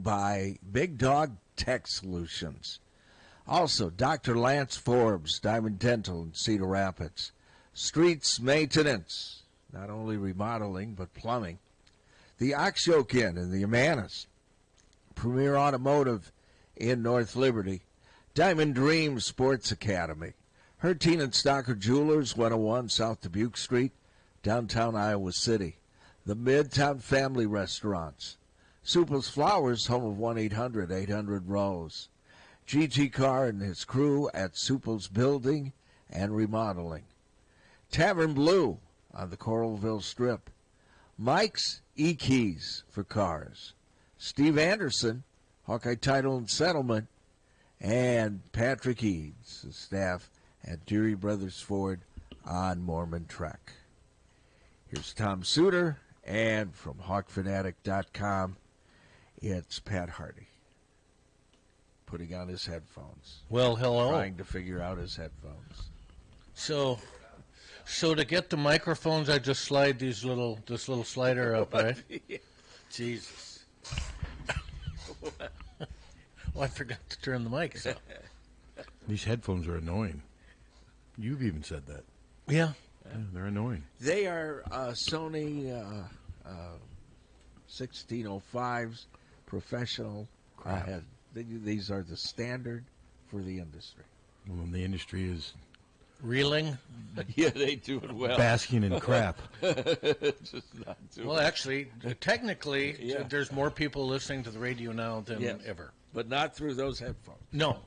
by Big Dog Tech Solutions. Also, Dr. Lance Forbes, Diamond Dental in Cedar Rapids. Streets Maintenance, not only remodeling but plumbing. The Oxyoke Inn in the Amanas. Premier Automotive in North Liberty. Diamond Dream Sports Academy. Harty and Stocker Jewelers, 101 South Dubuque Street, downtown Iowa City. The Midtown Family Restaurants. Suple's Flowers, home of 1-800-800-ROSE. GT Carr and his crew at Suple's Building and Remodeling. Tavern Blue on the Coralville Strip. Mike's E-Keys for cars. Steve Anderson, Hawkeye Title and Settlement. And Patrick Eads, the staff at Deary Brothers Ford on Mormon Trek. Here's Tom Suter, and from HawkFanatic.com, it's Pat Harty. Putting on his headphones. Well, hello. Trying to figure out his headphones. So to get the microphones, I just slide this little slider up, right? Jesus. Well, I forgot to turn the mics up. These headphones are annoying. You've even said that. Yeah. Yeah, they're annoying. They are Sony 1605s, professional. These are the standard for the industry. Well, the industry is reeling. Yeah, they do it well. Basking in crap. Just not doing well, actually, technically, yeah. There's more people listening to the radio now than ever. But not through those headphones. No.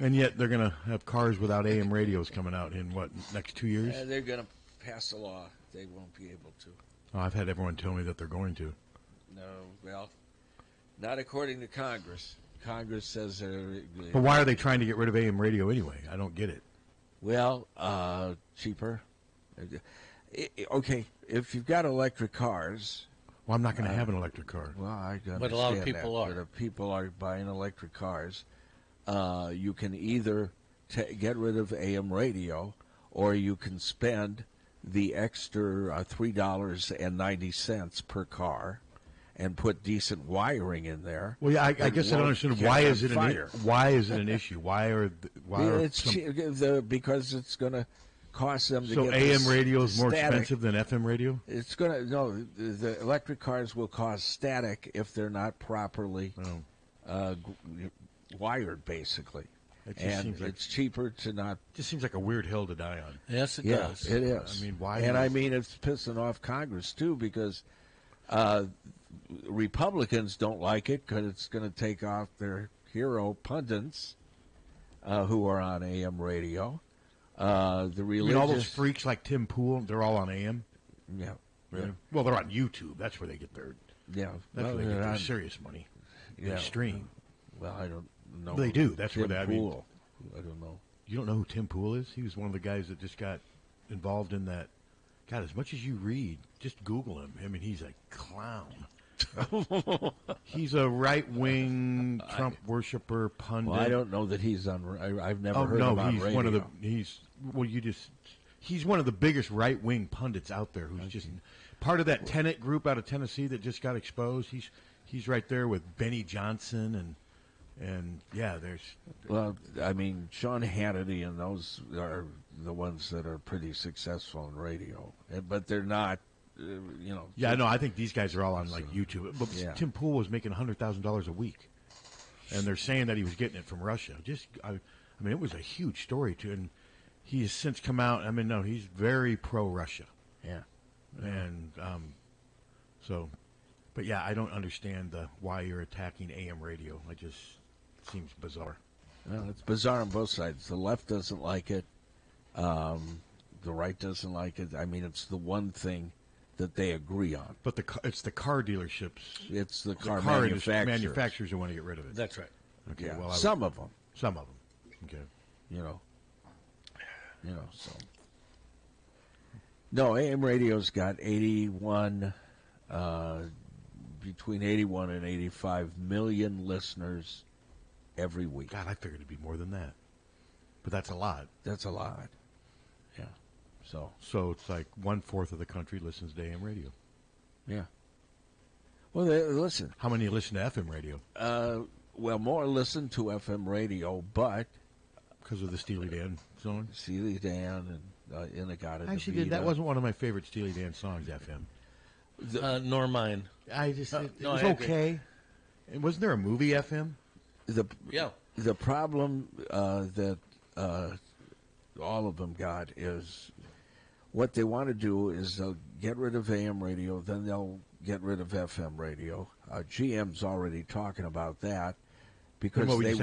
And yet they're going to have cars without AM radios coming out in, what, next 2 years? They're going to pass a law. They won't be able to. Oh, I've had everyone tell me that they're going to. No, well, not according to Congress. Congress says they're... But why are they trying to get rid of AM radio anyway? I don't get it. Well, cheaper. Okay, if you've got electric cars... Well, I'm not going to have an electric car. Well, I understand but a lot of people that, are. But if people are buying electric cars, you can either get rid of AM radio, or you can spend the extra $3.90 per car and put decent wiring in there. Well, yeah, I guess I don't understand why is it why is it an issue? Because it's going to cost them to so get AM radio is more static. expensive than FM radio? It's going to the electric cars will cause static if they're not properly wired, basically. It's cheaper to not. Just seems like a weird hill to die on. Yes, it does. It is. I mean, why? And I mean, it's pissing off Congress too, because Republicans don't like it because it's going to take off their hero pundits who are on AM radio. The religious, all those freaks like Tim Pool, they're all on AM. Yeah, really. Yeah. Well, they're on YouTube. That's where they get their where they get their serious money. They stream. Well, I don't know. They do. That's Tim where they. Pool. I don't know. You don't know who Tim Pool is? He was one of the guys that just got involved in that. God, as much as you read, just Google him. I mean, he's a clown. He's a right-wing Trump worshiper pundit. Well, I don't know that he's on. I've never heard him on he's radio. One of the. He's one of the biggest right-wing pundits out there. Who's just part of that Tenet group out of Tennessee that just got exposed. He's right there with Benny Johnson and there's. Well, I mean, Sean Hannity and those are the ones that are pretty successful in radio, but they're not. Yeah, no, I think these guys are all on like YouTube. But Tim Pool was making $100,000 a week, and they're saying that he was getting it from Russia. I mean, it was a huge story too, and he has since come out. I mean, no, he's very pro-Russia. Yeah, and but yeah, I don't understand why you're attacking AM radio. It just seems bizarre. Well, it's bizarre on both sides. The left doesn't like it. The right doesn't like it. I mean, it's the one thing that they agree on. But it's the car dealerships. It's the car manufacturers who want to get rid of it. That's right. Okay. Yeah. Well, some of them. Okay. So. No, AM radio's got 81, between 81 and 85 million listeners every week. God, I figured it'd be more than that. But that's a lot. That's a lot. Yeah. So it's like 1/4 of the country listens to AM radio. Yeah. Well, listen. How many listen to FM radio? Well, more listen to FM radio, but because of the Steely Dan song. Steely Dan and Inagata. Actually, that wasn't one of my favorite Steely Dan songs. FM. Nor mine. It was okay. And wasn't there a movie FM? The problem that all of them got is what they want to do is they'll get rid of AM radio, then they'll get rid of FM radio. GM's already talking about that because they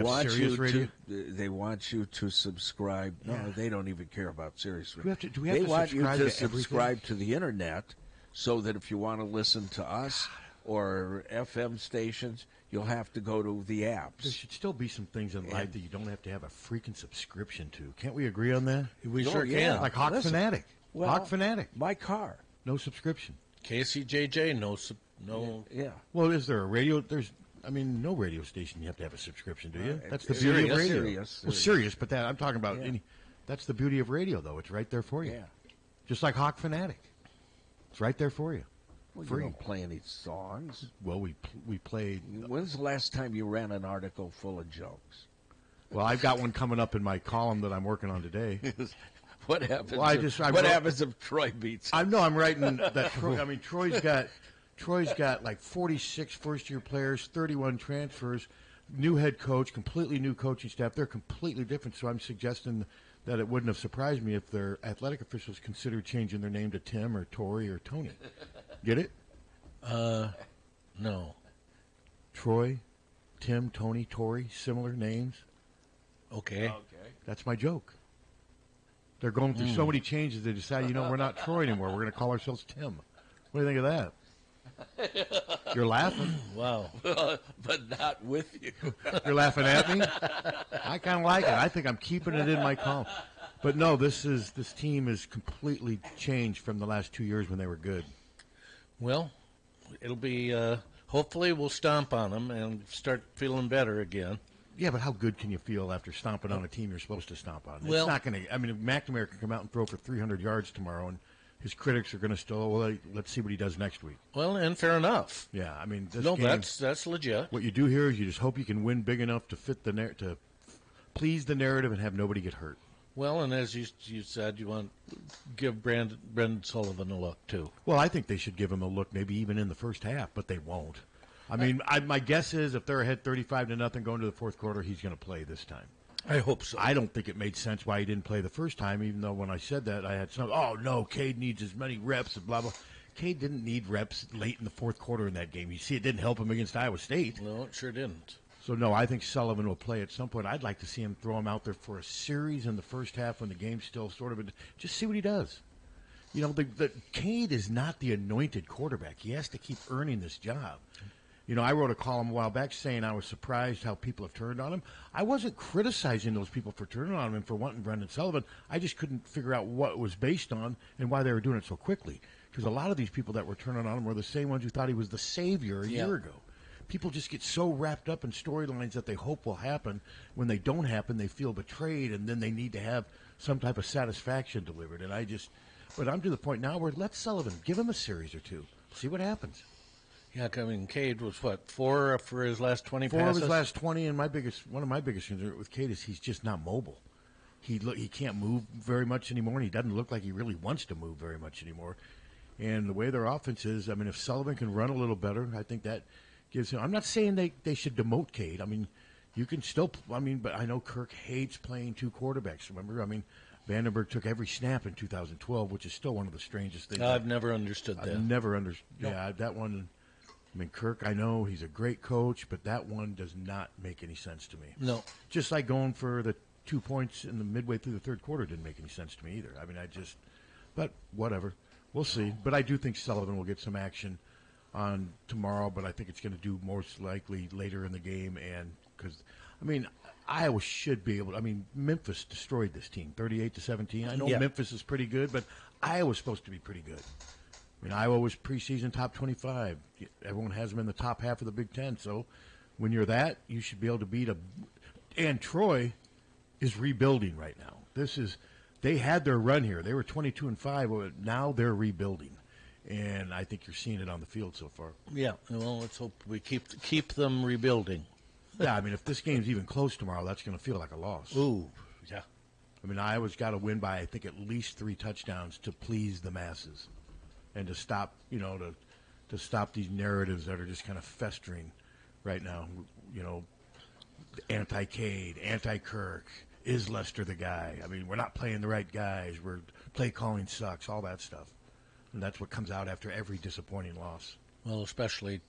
want you to subscribe. No, they don't even care about Sirius Radio. They want you to subscribe to the internet so that if you want to listen to us or FM stations, you'll have to go to the apps. There should still be some things in life that you don't have to have a freaking subscription to. Can't we agree on that? We sure can. Like Hawk Fanatic. Well, Hawk Fanatic. My car. No subscription. KCJJ, no. Yeah. Well, is there a radio? No radio station you have to have a subscription, do you? That's the beauty of radio. Sirius, but I'm talking about that's the beauty of radio, though. It's right there for you. Yeah. Just like Hawk Fanatic. It's right there for you. Well, you don't play any songs. Well, we played. When's the last time you ran an article full of jokes? Well, I've got one coming up in my column that I'm working on today. What happens? Well, what happens if Troy beats? I'm writing that. Troy's got like 46 first-year players, 31 transfers, new head coach, completely new coaching staff. They're completely different. So I'm suggesting that it wouldn't have surprised me if their athletic officials considered changing their name to Tim or Tori or Tony. Get it? No. Troy, Tim, Tony, Tori, similar names. Okay. That's my joke. They're going through so many changes, they decide, we're not Troy anymore. We're going to call ourselves Tim. What do you think of that? You're laughing. Wow. But not with you. You're laughing at me? I kind of like it. I think I'm keeping it in my column. But no, this team is completely changed from the last 2 years when they were good. Well, it'll be, hopefully we'll stomp on them and start feeling better again. Yeah, but how good can you feel after stomping on a team you're supposed to stomp on? Well, it's not going to. I mean, McNamara can come out and throw for 300 yards tomorrow, and his critics are going to still. Well, let's see what he does next week. Well, and fair enough. Yeah, I mean, game, that's legit. What you do here is you just hope you can win big enough to fit to please the narrative and have nobody get hurt. Well, and as you said, you want to give Brendan Sullivan a look too. Well, I think they should give him a look, maybe even in the first half, but they won't. I mean, my guess is if they're ahead 35-0 going to the fourth quarter, he's going to play this time. I hope so. I don't think it made sense why he didn't play the first time, even though when I said that, I had some, Cade needs as many reps and blah, blah. Cade didn't need reps late in the fourth quarter in that game. You see, it didn't help him against Iowa State. No, it sure didn't. So, no, I think Sullivan will play at some point. I'd like to see him throw him out there for a series in the first half when the game's still sort of just see what he does. The Cade is not the anointed quarterback. He has to keep earning this job. I wrote a column a while back saying I was surprised how people have turned on him. I wasn't criticizing those people for turning on him and for wanting Brendan Sullivan. I just couldn't figure out what it was based on and why they were doing it so quickly. Because a lot of these people that were turning on him were the same ones who thought he was the savior a year ago. People just get so wrapped up in storylines that they hope will happen. When they don't happen, they feel betrayed, and then they need to have some type of satisfaction delivered. But I'm to the point now where let Sullivan, give him a series or two. See what happens. Yeah, I mean, Cade was, 4 for his last 20 passes? 4 of his last 20, and one of my biggest concerns with Cade is he's just not mobile. He can't move very much anymore, and he doesn't look like he really wants to move very much anymore. And the way their offense is, I mean, if Sullivan can run a little better, I think that gives him – I'm not saying they should demote Cade. I mean, you can still – but I know Kirk hates playing two quarterbacks, remember? I mean, Vandenberg took every snap in 2012, which is still one of the strangest things. I've never understood that. I've never understood – yeah, that one – I mean, Kirk, I know he's a great coach, but that one does not make any sense to me. No. Just like going for the 2 points in the midway through the third quarter didn't make any sense to me either. I mean, but whatever. We'll see. But I do think Sullivan will get some action on tomorrow, but I think it's going to do most likely later in the game. And because, I mean, Iowa should be able to, I mean, Memphis destroyed this team, 38-17. I know Memphis is pretty good, but Iowa's supposed to be pretty good. I mean, Iowa was preseason top 25. Everyone has them in the top half of the Big Ten. So when you're that, you should be able to beat and Troy is rebuilding right now. They had their run here. They were 22-5. Now they're rebuilding. and I think you're seeing it on the field so far. Yeah, well, let's hope we keep them rebuilding. Yeah, I mean, if this game's even close tomorrow, that's going to feel like a loss. Ooh, yeah. I mean, Iowa's got to win by, I think, at least 3 touchdowns to please the masses and to stop, to stop these narratives that are just kind of festering right now. Anti-Cade, anti-Kirk, is Lester the guy? I mean, we're not playing the right guys. Play calling sucks, all that stuff. And that's what comes out after every disappointing loss. Well, especially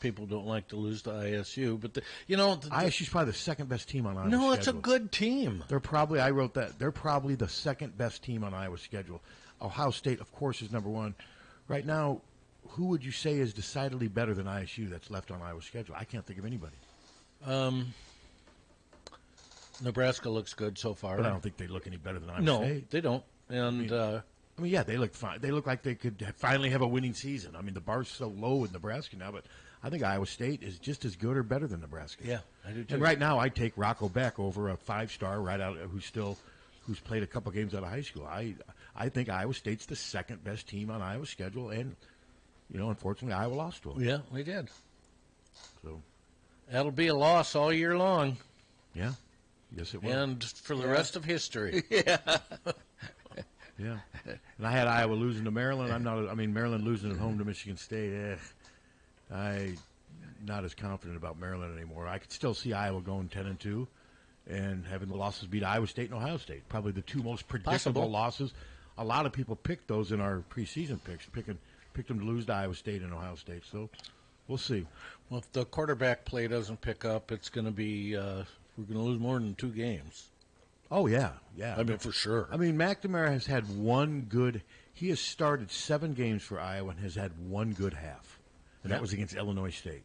people don't like to lose to ISU, but ISU's probably the second best team on Iowa's schedule. No, it's a good team. I wrote that. They're probably the second best team on Iowa's schedule. Ohio State, of course, is number 1. Right now, who would you say is decidedly better than ISU that's left on Iowa's schedule? I can't think of anybody. Nebraska looks good so far. But I don't think they look any better than Iowa State. No, they don't. And yeah, they look fine. They look like they could finally have a winning season. I mean, the bar's so low in Nebraska now, but I think Iowa State is just as good or better than Nebraska. Yeah, I do too. And right now, I'd take Rocco Beck over a 5-star right out who's played a couple games out of high school. I think Iowa State's the second best team on Iowa's schedule, and unfortunately, Iowa lost to them. Yeah, we did. So that'll be a loss all year long. Yeah. Yes, it will. And for the rest of history. Yeah. Yeah. And I had Iowa losing to Maryland. Maryland losing at home to Michigan State. I'm not as confident about Maryland anymore. I could still see Iowa going 10-2 and having the losses beat Iowa State and Ohio State. Probably the 2 most predictable losses. A lot of people picked those in our preseason picks, picked them to lose to Iowa State and Ohio State. So we'll see. Well, if the quarterback play doesn't pick up, it's going to be we're going to lose more than 2 games. Oh, yeah. I mean, for sure. McNamara has had he has started 7 games for Iowa and has had 1 good half. And that was against Illinois State.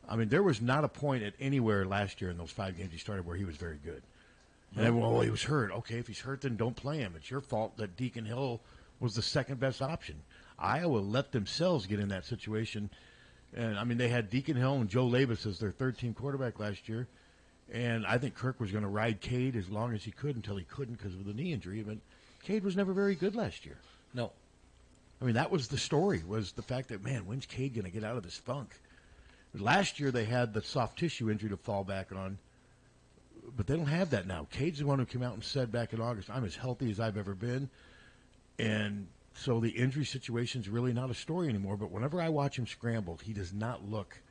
I mean, there was not a point at anywhere last year in those 5 games he started where he was very good. And everyone, he was hurt. Okay, if he's hurt, then don't play him. It's your fault that Deacon Hill was the second best option. Iowa let themselves get in that situation. And, they had Deacon Hill and Joe Labus as their third-team quarterback last year. And I think Kirk was going to ride Cade as long as he could until he couldn't because of the knee injury. But Cade was never very good last year. No. That was the story, was the fact that, man, when's Cade going to get out of this funk? Last year they had the soft tissue injury to fall back on, but they don't have that now. Cade's the one who came out and said back in August, I'm as healthy as I've ever been. And so the injury situation's really not a story anymore. But whenever I watch him scramble, he does not look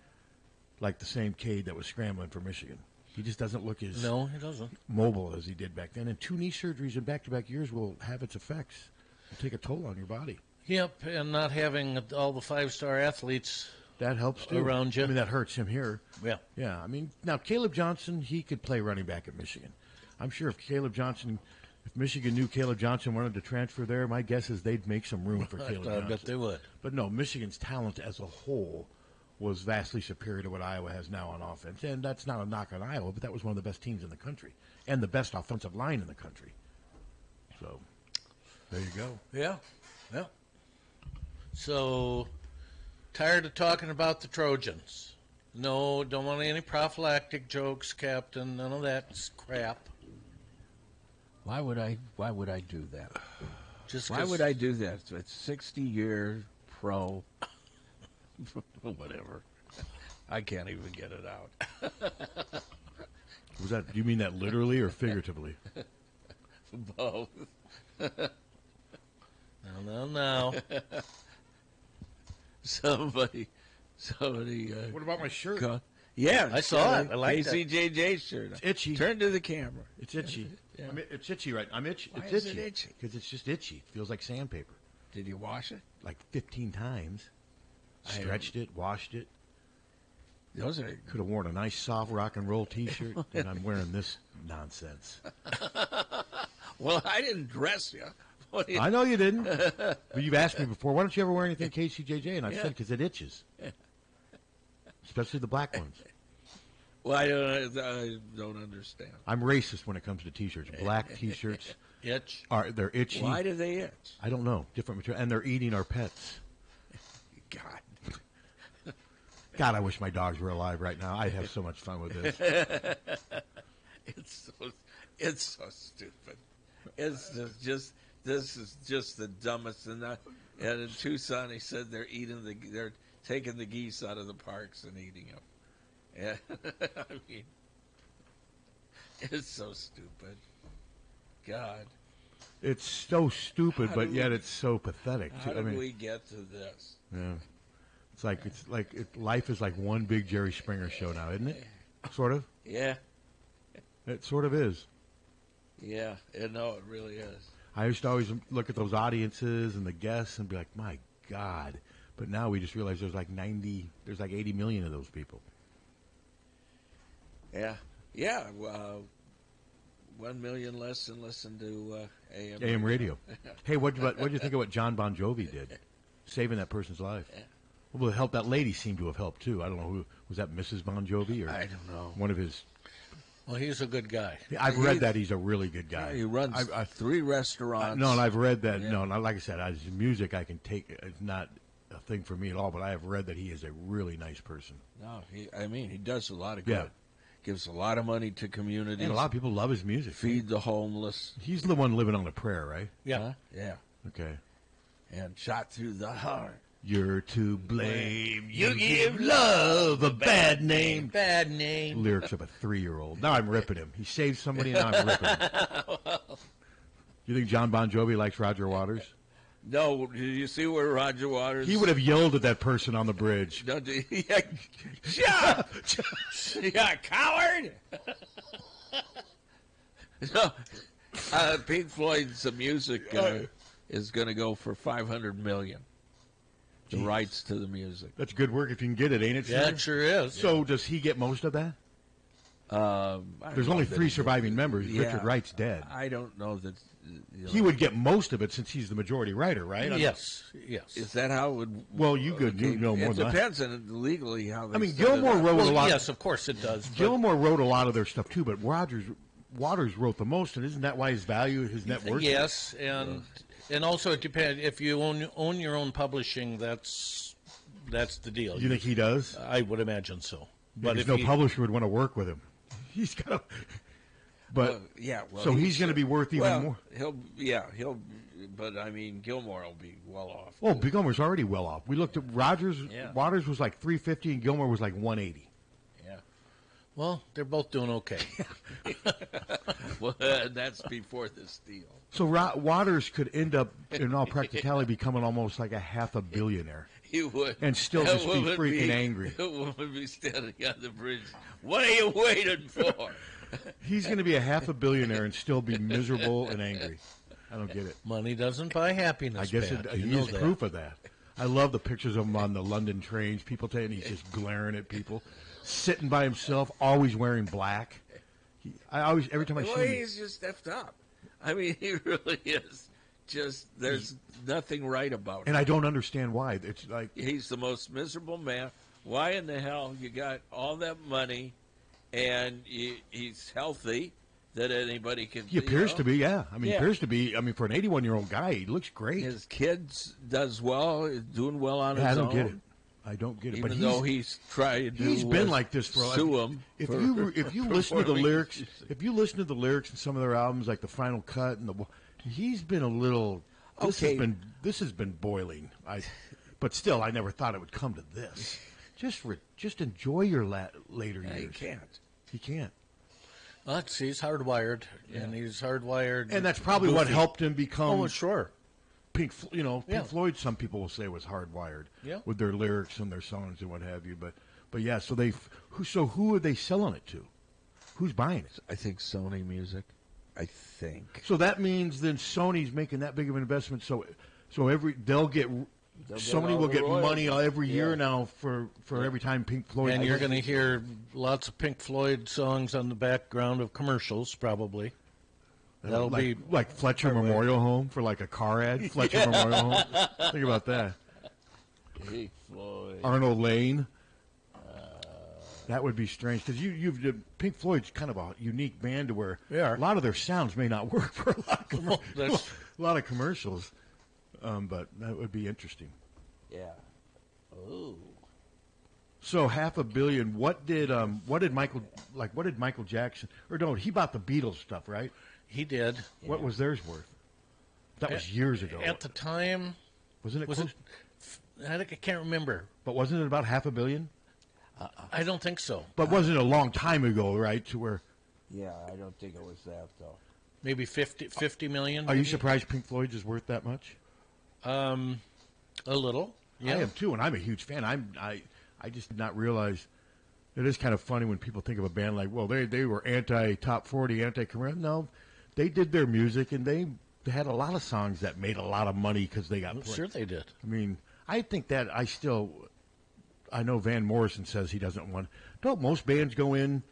like the same Cade that was scrambling for Michigan. He just doesn't look as mobile as he did back then. And 2 knee surgeries in back-to-back years will have its effects. It'll take a toll on your body. Yep, and not having all the 5-star athletes that helps too. Around you. That hurts him here. Yeah. Yeah, now Caleb Johnson, he could play running back at Michigan. I'm sure if Michigan knew Caleb Johnson wanted to transfer there, my guess is they'd make some room for Caleb Johnson. I bet they would. But no, Michigan's talent as a whole was vastly superior to what Iowa has now on offense. And that's not a knock on Iowa, but that was one of the best teams in the country and the best offensive line in the country. So, there you go. Yeah. So, tired of talking about the Trojans. No, don't want any prophylactic jokes, Captain. None of that crap. Why would I do that? Why would I do that? It's 60-year pro. Whatever. I can't even get it out. Do you mean that literally or figuratively? Both. No. Somebody. What about my shirt? Yeah, I saw it. I like that. KCJJ shirt. It's itchy. Turn to the camera. It's itchy. Yeah. It's itchy, right? Why it's is itchy. it itchy? Because it's just itchy. It feels like sandpaper. Did you wash it? Like 15 times. Stretched it, washed it. Those are. Could have worn a nice soft rock and roll T-shirt, and I'm wearing this nonsense. Well, I didn't dress you. I know you didn't. But you've asked me before, why don't you ever wear anything KCJJ? And I said, because it itches. Especially the black ones. Well, I don't understand. I'm racist when it comes to T-shirts. Black T-shirts they're itchy. Why do they itch? I don't know. Different material, and they're eating our pets. God, I wish my dogs were alive right now. I'd have so much fun with this. It's so stupid. It's just this is just the dumbest. And And in Tucson, he said they're taking the geese out of the parks and eating them. Yeah, I mean, it's so stupid. God, it's so stupid, but yet it's so pathetic. How did we get to this? Yeah, life is like one big Jerry Springer show now, isn't it? Sort of. Yeah. It sort of is. Yeah, no, it really is. I used to always look at those audiences and the guests and be like, my God. But now we just realize there's like 80 million of those people. Yeah. Yeah. 1 million less than listen to AM. AM radio. Hey, what'd you think of what John Bon Jovi did? Saving that person's life. Yeah. Well, help that lady seemed to have helped too. I don't know who was that, Mrs. Bon Jovi, or I don't know. One of his. Well, he's a good guy. I've read that he's a really good guy. Yeah, he runs 3 restaurants. No, and I've read that. Yeah. No, not like I said, his music I can take. It's not a thing for me at all. But I have read that he is a really nice person. No, he does a lot of good. Yeah. Gives a lot of money to communities. And a lot of people love his music. Feed the homeless. He's the one living on a prayer, right? Yeah. Huh? Yeah. Okay. And shot through the heart. You're to blame. You give love a bad name. Bad name. Lyrics of a 3-year-old. Now I'm ripping him. He saved somebody, and now I'm ripping him. You think John Bon Jovi likes Roger Waters? No. Did you see where Roger Waters... He would have yelled at that person on the bridge. No, shut! Yeah, coward! No. Pink Floyd's music is going to go for $500 million. The rights to the music. That's good work if you can get it, ain't it? Yeah, it sure is. So does he get most of that? There's only 3 surviving members. Yeah, Richard Wright's dead. I don't know that. He would get most of it since he's the majority writer, right? Yes. Is that how it would? Well, you know more than that. It depends on legally how they. I mean, Gilmore wrote a lot. Yes, of course it does. Gilmore wrote a lot of their stuff too, but Waters wrote the most, and isn't that why his value, his net worth? Yes, and also it depends. If you own your own publishing, that's the deal. Do you think he does? I would imagine so. But if no publisher would want to work with him, he's got to. But so he's going to be worth even more. He'll. But I mean, Gilmore will be well off. Oh, Gilmore's already well off. We looked at Waters was like $350, and Gilmore was like $180. Yeah. Well, they're both doing okay. Well, that's before this deal. So Waters could end up, in all practicality, becoming almost like a $500 million. He would. And still just be freaking angry. He would be standing on the bridge. What are you waiting for? He's going to be a $500 million and still be miserable and angry. I don't get it. Money doesn't buy happiness. I guess he's proof of that. I love the pictures of him on the London trains. People tell you he's just glaring at people, sitting by himself, always wearing black. Every time I see him, he's just effed up. I mean, he really is. Just there's nothing right about him. And I don't understand why. It's like he's the most miserable man. Why in the hell you got all that money, and he's healthy? That anybody can. He appears to be, yeah. I mean, appears to be. I mean, for an 81-year-old guy, he looks great. His kids does well, is doing well on his own. I don't get it. I don't get it. Even though he's tried to he's been like this for sue him. If you listen to the lyrics, in some of their albums, like the Final Cut and he's been a little. This has been boiling. But still, I never thought it would come to this. Just enjoy your later years. He can't. Let's see, he's hardwired, and he's hardwired. And that's probably what helped him become. Oh, sure. Pink Floyd, some people will say, was hardwired with their lyrics and their songs and what have you. But yeah, so who are they selling it to? Who's buying it? I think Sony Music. I think. So that means then Sony's making that big of an investment. So Sony will get money every year now for every time Pink Floyd. And you're going to hear lots of Pink Floyd songs on the background of commercials, probably. That'll be like Fletcher Memorial Home for like a car ad. Fletcher Memorial Home. Think about that. Pink Floyd. Arnold Lane. That would be strange because Pink Floyd's kind of a unique band to where a lot of their sounds may not work for a lot of commercials. But that would be interesting. Yeah. Ooh. So $500 million. What did Michael Jackson or no? He bought the Beatles stuff, right? He did. What was theirs worth? That was years ago. At the time, Wasn't it? Was it? I think I can't remember. But wasn't it about $500 million? I don't think so. But wasn't it a long time ago, right? To where? Yeah, I don't think it was that though. Maybe 50 million. Are you surprised Pink Floyd is worth that much? A little. Yeah. I am too, and I'm a huge fan. I just did not realize. It is kind of funny when people think of a band like, well, they were anti-top 40, anti-commercial. No, they did their music, and they had a lot of songs that made a lot of money because they got played. Sure they did. I mean, I think that I know Van Morrison says he doesn't want. Don't most bands go in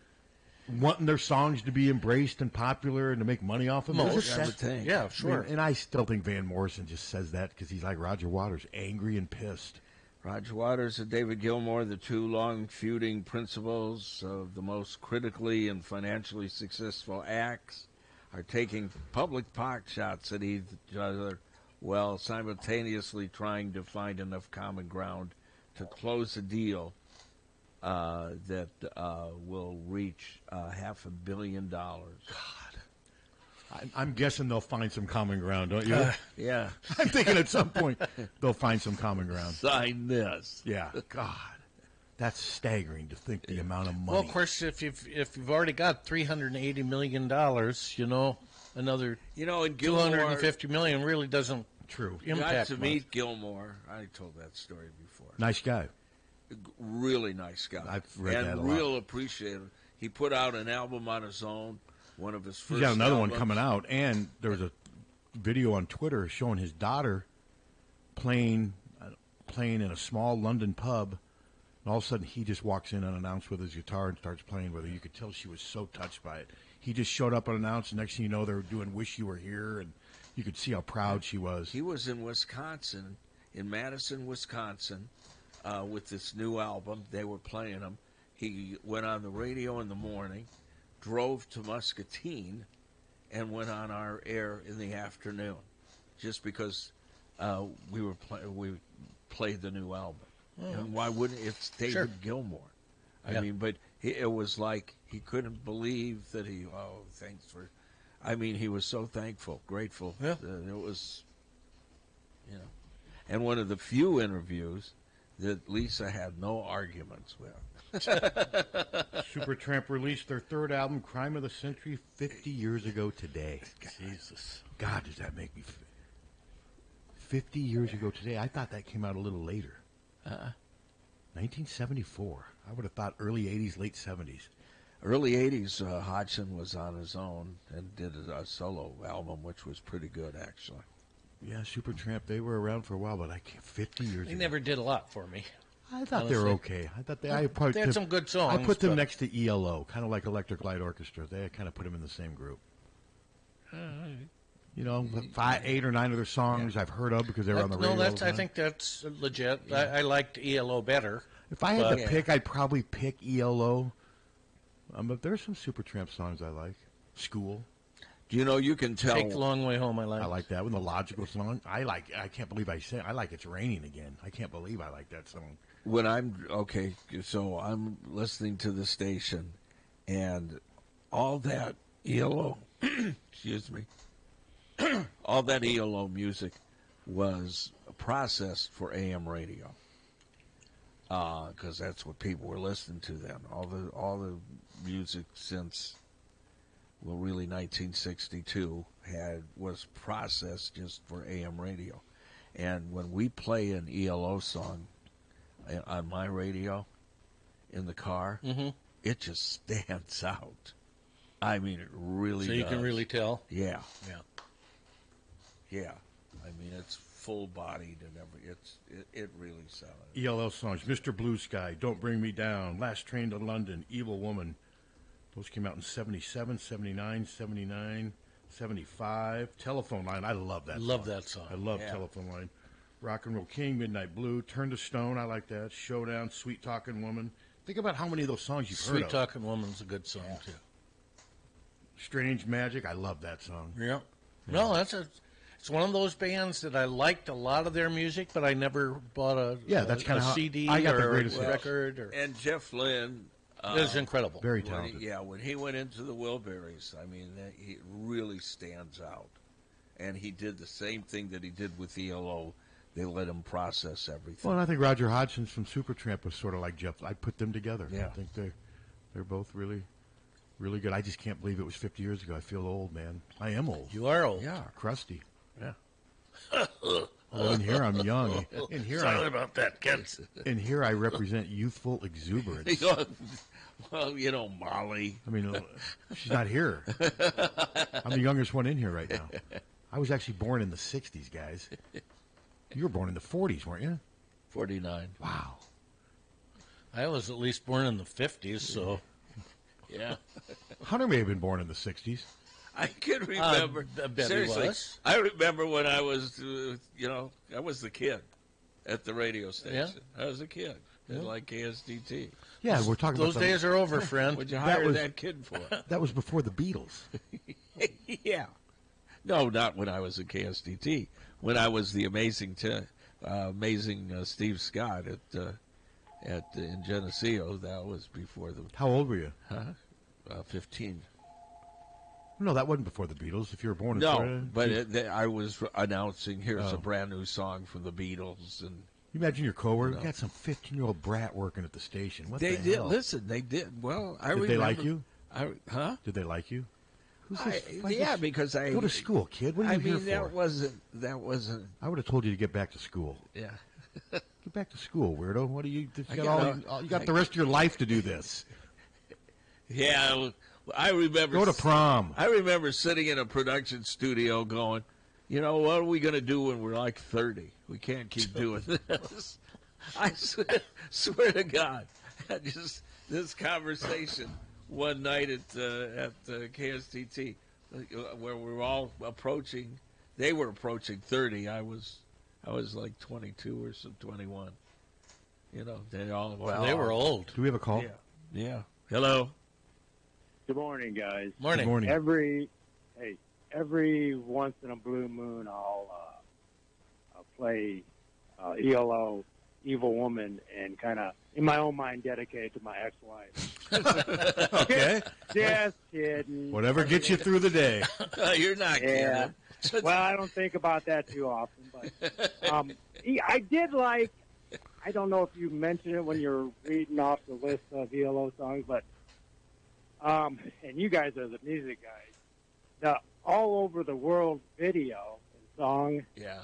wanting their songs to be embraced and popular and to make money off of them? Most, I would think. yeah, sure. I mean, and I still think Van Morrison just says that because he's like Roger Waters, angry and pissed. Roger Waters and David Gilmour, the two long feuding principals of the most critically and financially successful acts, are taking public pot shots at each other while simultaneously trying to find enough common ground to close a deal that will reach $500 million. God. I'm guessing they'll find some common ground, don't you? Yeah. I'm thinking at some point they'll find some common ground. Sign this. Yeah. God. That's staggering to think the amount of money. Well, of course, if you've already got $380 million, another and Gilmour, $250 million really doesn't True. got impact to much. meet Gilmour. I told that story before. Nice guy. Really nice guy. I've read that a lot. real appreciative. He put out an album on his own, one of his first He's got another albums. one coming out, and there was a video on Twitter showing his daughter playing in a small London pub, and all of a sudden he just walks in unannounced with his guitar and starts playing with her. You could tell she was so touched by it. He just showed up unannounced, and next thing you know, they were doing "Wish You Were Here," and you could see how proud she was. He was in Wisconsin, in Madison, Wisconsin, with this new album. They were playing him. He went on the radio in the morning, drove to Muscatine, and went on our air in the afternoon, just because we played the new album. And why wouldn't it's David Sure. Gilmour? Yeah. I mean, but it was like he couldn't believe that thanks for. I mean, he was so thankful, grateful. Yeah. It was, and one of the few interviews that Lisa had no arguments with. Supertramp released their third album, Crime of the Century, 50 years ago today. Jesus. God, does that make me... 50 years ago today. I thought that came out a little later. 1974. I would have thought early 80s, late 70s. Early 80s, Hodgson was on his own and did a solo album, which was pretty good, actually. Yeah, Supertramp, they were around for a while, but 50 years They ago. never did a lot for me. I thought they were okay. I thought they had some good songs. I put them but- next to ELO, kind of like Electric Light Orchestra. They kind of put them in the same group. 8 or 9 of their songs I've heard of because they were on the radio. No, all the I time. think that's legit. I liked ELO better. If I had to But- pick, I'd probably pick ELO. But there's some Supertramp songs I like. School. Do you know you can tell? Take the Long Way Home, I like. I like that one. The Logical song. I can't believe I said. I like It's Raining Again. I can't believe I like that song. When I'm so I'm listening to the station, and all that ELO, excuse me, all that ELO music was processed for AM radio, because that's what people were listening to then. All the music since, well, really 1962 was processed just for AM radio, and when we play an ELO song on my radio in the car, it just stands out. I mean, it really So you does. can really tell. Yeah. Yeah. I mean, it's full-bodied and it really sounded. ELO songs. Mr. Blue Sky. Don't Bring Me Down. Last Train to London. Evil Woman. Those came out in 77, 79, 79, 75. Telephone Line. I love that Love song. that song. I love Yeah. Telephone Line. Rock and Roll King, Midnight Blue, Turn to Stone, I like that. Showdown, Sweet Talking Woman. Think about how many of those songs you've heard Sweet of. Talking Woman's a good song, too. Strange Magic, I love that song. Yeah. No, it's one of those bands that I liked a lot of their music, but I never bought a That's kinda how CD I got the or greatest a hits. record. And Jeff Lynne. It was incredible. Very When talented. when he went into the Wilburys, I mean, he really stands out. And he did the same thing that he did with ELO, they let him process everything. Well, and I think Roger Hodgson's from Supertramp was sort of like Jeff. I put them together. Yeah. I think they're both really, really good. I just can't believe it was 50 years ago. I feel old, man. I am old. You are old. Yeah. Crusty. Yeah. Although in here I'm young. Sorry about that, kids. In here I represent youthful exuberance. Well, Molly. I mean, she's not here. I'm the youngest one in here right now. I was actually born in the 60s, guys. You were born in the 40s, weren't you? 49. Wow. I was at least born in the 50s, so. Yeah. Hunter may have been born in the 60s. I can remember. I bet Seriously, he was. I remember when I was, I was the kid at the radio station. I was a kid. Like KSDT. Yeah, we're talking Those about days are over, friend. What'd you hire that kid for? That was before the Beatles. Yeah. No, not when I was at KSDT. When I was the amazing Steve Scott in Geneseo, that was before the. How old were you? 15. No, that wasn't before the Beatles. If you were born in No, but I was announcing here's a brand new song from the Beatles, and you imagine your coworker got some 15-year-old brat working at the station. What they the did. hell? Listen, they did. Well, I did remember. They like you? Huh? Did they like you? Who's this? Yeah, because I go to school, kid. What are you here for? That wasn't. I would have told you to get back to school. Yeah. Get back to school, weirdo. What are you? You got the rest of your life to do this. Yeah, I remember. Go to prom. I remember sitting in a production studio going, what are we going to do when we're like 30? We can't keep doing this. I swear to God, just this conversation one night at KSTT where we were all approaching. They were approaching 30. I was like 22 or some 21. They all. Well, they were old. Do we have a call? Yeah. Hello. Good morning, guys. Morning. Good morning. Every once in a blue moon, I'll play ELO, Evil Woman, and kind of, in my own mind, dedicate it to my ex-wife. Okay. Just kidding. Whatever gets you through the day. You're not kidding. Well, I don't think about that too often, but I did like. I don't know if you mentioned it when you're reading off the list of ELO songs, but and you guys are the music guys. The All Over the World video and song, Yeah.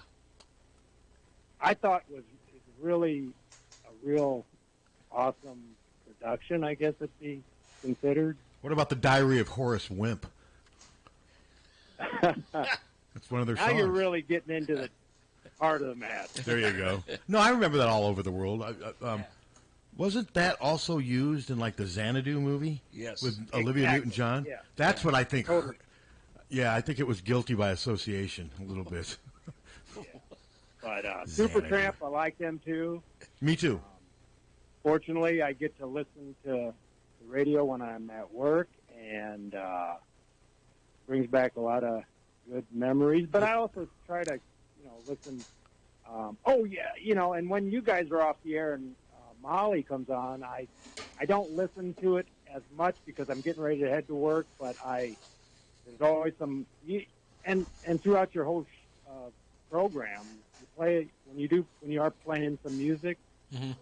I thought was really a real awesome production, I guess it'd be considered. What about the Diary of Horace Wimp? That's one of their Now songs. you're really getting into the heart of the match. There you go. No, I remember that All Over the World. Wasn't that also used in like the Xanadu movie? Yes. With Olivia Exactly. Newton-John? Yeah. That's what I think. Totally. Yeah, I think it was guilty by association a little bit. But Xanadu. Supertramp, I like them too. Me too. Fortunately, I get to listen to the radio when I'm at work, and brings back a lot of good memories. But I also try to, listen. And when you guys are off the air and Molly comes on, I don't listen to it as much because I'm getting ready to head to work. But there's always some, and throughout your whole program, you play when you are playing some music. Mm-hmm.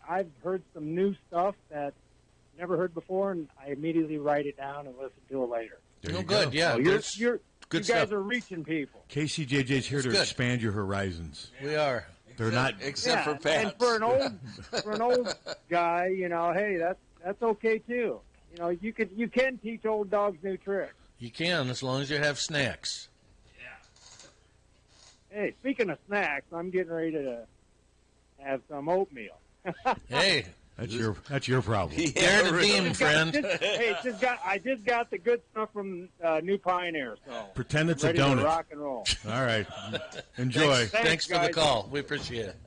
I've heard some new stuff that I never heard before, and I immediately write it down and listen to it later. There you good. go. Yeah, So there's you good guys stuff. are reaching people. KCJJ's here to good. expand your horizons. We are. They're not. Except for Pat. And for an old guy, hey, that's okay too. You can teach old dogs new tricks. You can, as long as you have snacks. Hey, speaking of snacks, I'm getting ready to have some oatmeal. Hey, That's your problem. dare to deem, friend. I just got the good stuff from New Pioneer, so Pretend it's a ready donut. to rock and roll. All right. Enjoy. Thanks for the guys. call. We appreciate it.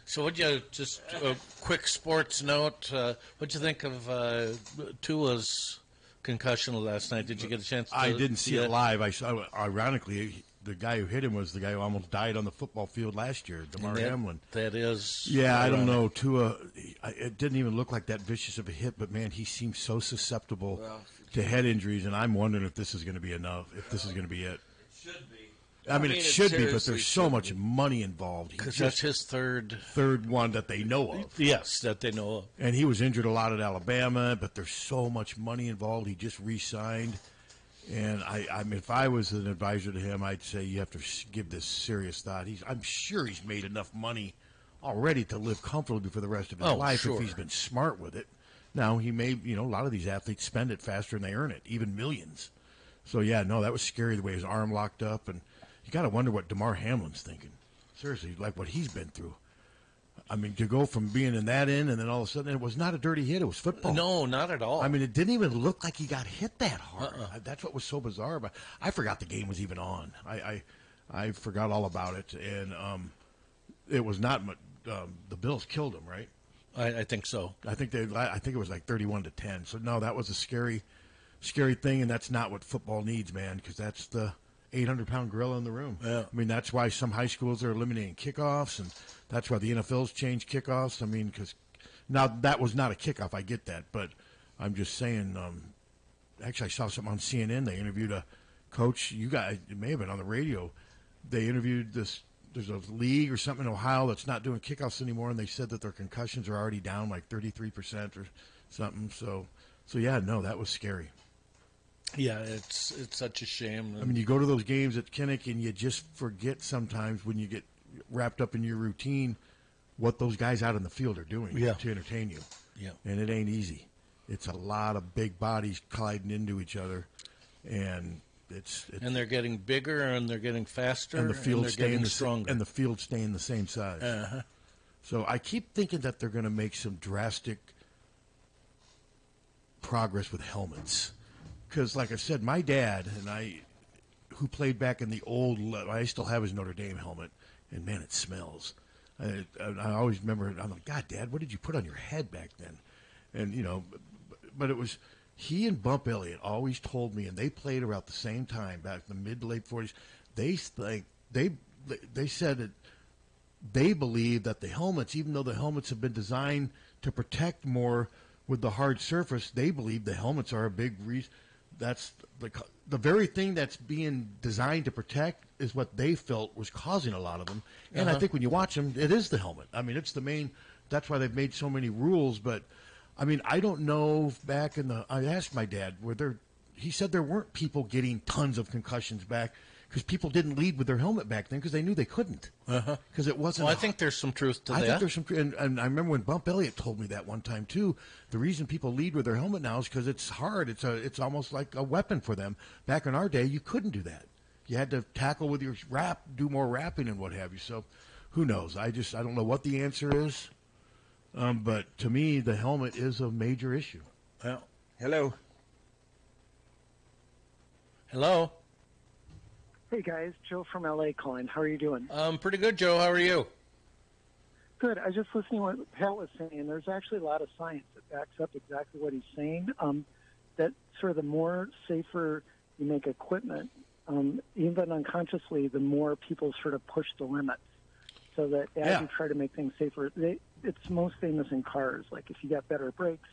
So, just a quick sports note? What'd you think of Tua's concussion last night? Did you get a chance to I didn't see it it? live. I saw, ironically, the guy who hit him was the guy who almost died on the football field last year, DeMar Hamlin. That is. Yeah, I don't know. Tua, it didn't even look like that vicious of a hit, but, man, he seems so susceptible to head injuries, and I'm wondering if this is going to be enough, if this is going to be it. Should be. I mean, it should be, but there's so much money involved. Because that's his third one that they know of. Yes, that they know of. And he was injured a lot at Alabama, but there's so much money involved. He just re-signed. And I mean, if I was an advisor to him, I'd say you have to give this serious thought. I'm sure he's made enough money already to live comfortably for the rest of his life if he's been smart with it. Now, he may, a lot of these athletes spend it faster than they earn it, even millions. So, yeah, no, that was scary the way his arm locked up. And you got to wonder what DeMar Hamlin's thinking. Seriously, like what he's been through. I mean, to go from being in that end and then all of a sudden, it was not a dirty hit. It was football. No, not at all. I mean, it didn't even look like he got hit that hard. That's what was so bizarre. But I forgot the game was even on. I forgot all about it. And it was not the Bills killed him, right? I think so. I think it was like 31-10. So, no, that was a scary thing, and that's not what football needs, man, because that's the 800-pound gorilla in the room. Yeah. I mean, that's why some high schools are eliminating kickoffs, and that's why the NFL's changed kickoffs. I mean, because now that was not a kickoff. I get that, but I'm just saying. Actually, I saw something on CNN. They interviewed a coach. You guys, it may have been on the radio. They interviewed this. There's a league or something in Ohio that's not doing kickoffs anymore, and they said that their concussions are already down like 33% or something. So yeah, no, that was scary. Yeah, it's such a shame. I mean, you go to those games at Kinnick and you just forget sometimes when you get wrapped up in your routine what those guys out in the field are doing to entertain you. Yeah. And it ain't easy. It's a lot of big bodies colliding into each other, and and they're getting bigger and they're getting faster and the field staying stronger. And the field staying the same size. Uh-huh. So I keep thinking that they're going to make some drastic progress with helmets. Because, like I said, my dad and I, who played back in the old, I still have his Notre Dame helmet, and man, it smells. I always remember, I'm like, God, Dad, what did you put on your head back then? And, but it was, he and Bump Elliott always told me, and they played about the same time, back in the mid to late 40s, they said that they believe that the helmets, even though the helmets have been designed to protect more with the hard surface, they believe the helmets are a big reason. That's the very thing that's being designed to protect is what they felt was causing a lot of them. And I think when you watch them, it is the helmet. I mean, it's the main. That's why they've made so many rules. But I mean, I don't know. Back in I asked my dad he said there weren't people getting tons of concussions back because people didn't lead with their helmet back then because they knew they couldn't. Because it wasn't. Well, I think there's some truth to that. I think there's some truth. And I remember when Bump Elliott told me that one time, too. The reason people lead with their helmet now is because it's hard. It's almost like a weapon for them. Back in our day, you couldn't do that. You had to tackle with your do more wrapping and what have you. So who knows? I don't know what the answer is. But to me, the helmet is a major issue. Well, hello. Hello. Hey, guys. Joe from L.A. calling. How are you doing? Pretty good, Joe. How are you? Good. I was just listening to what Pat was saying. There's actually a lot of science that backs up exactly what he's saying, that sort of the more safer you make equipment, even unconsciously, the more people sort of push the limits. So that as you try to make things safer, it's most famous in cars. Like if you got better brakes,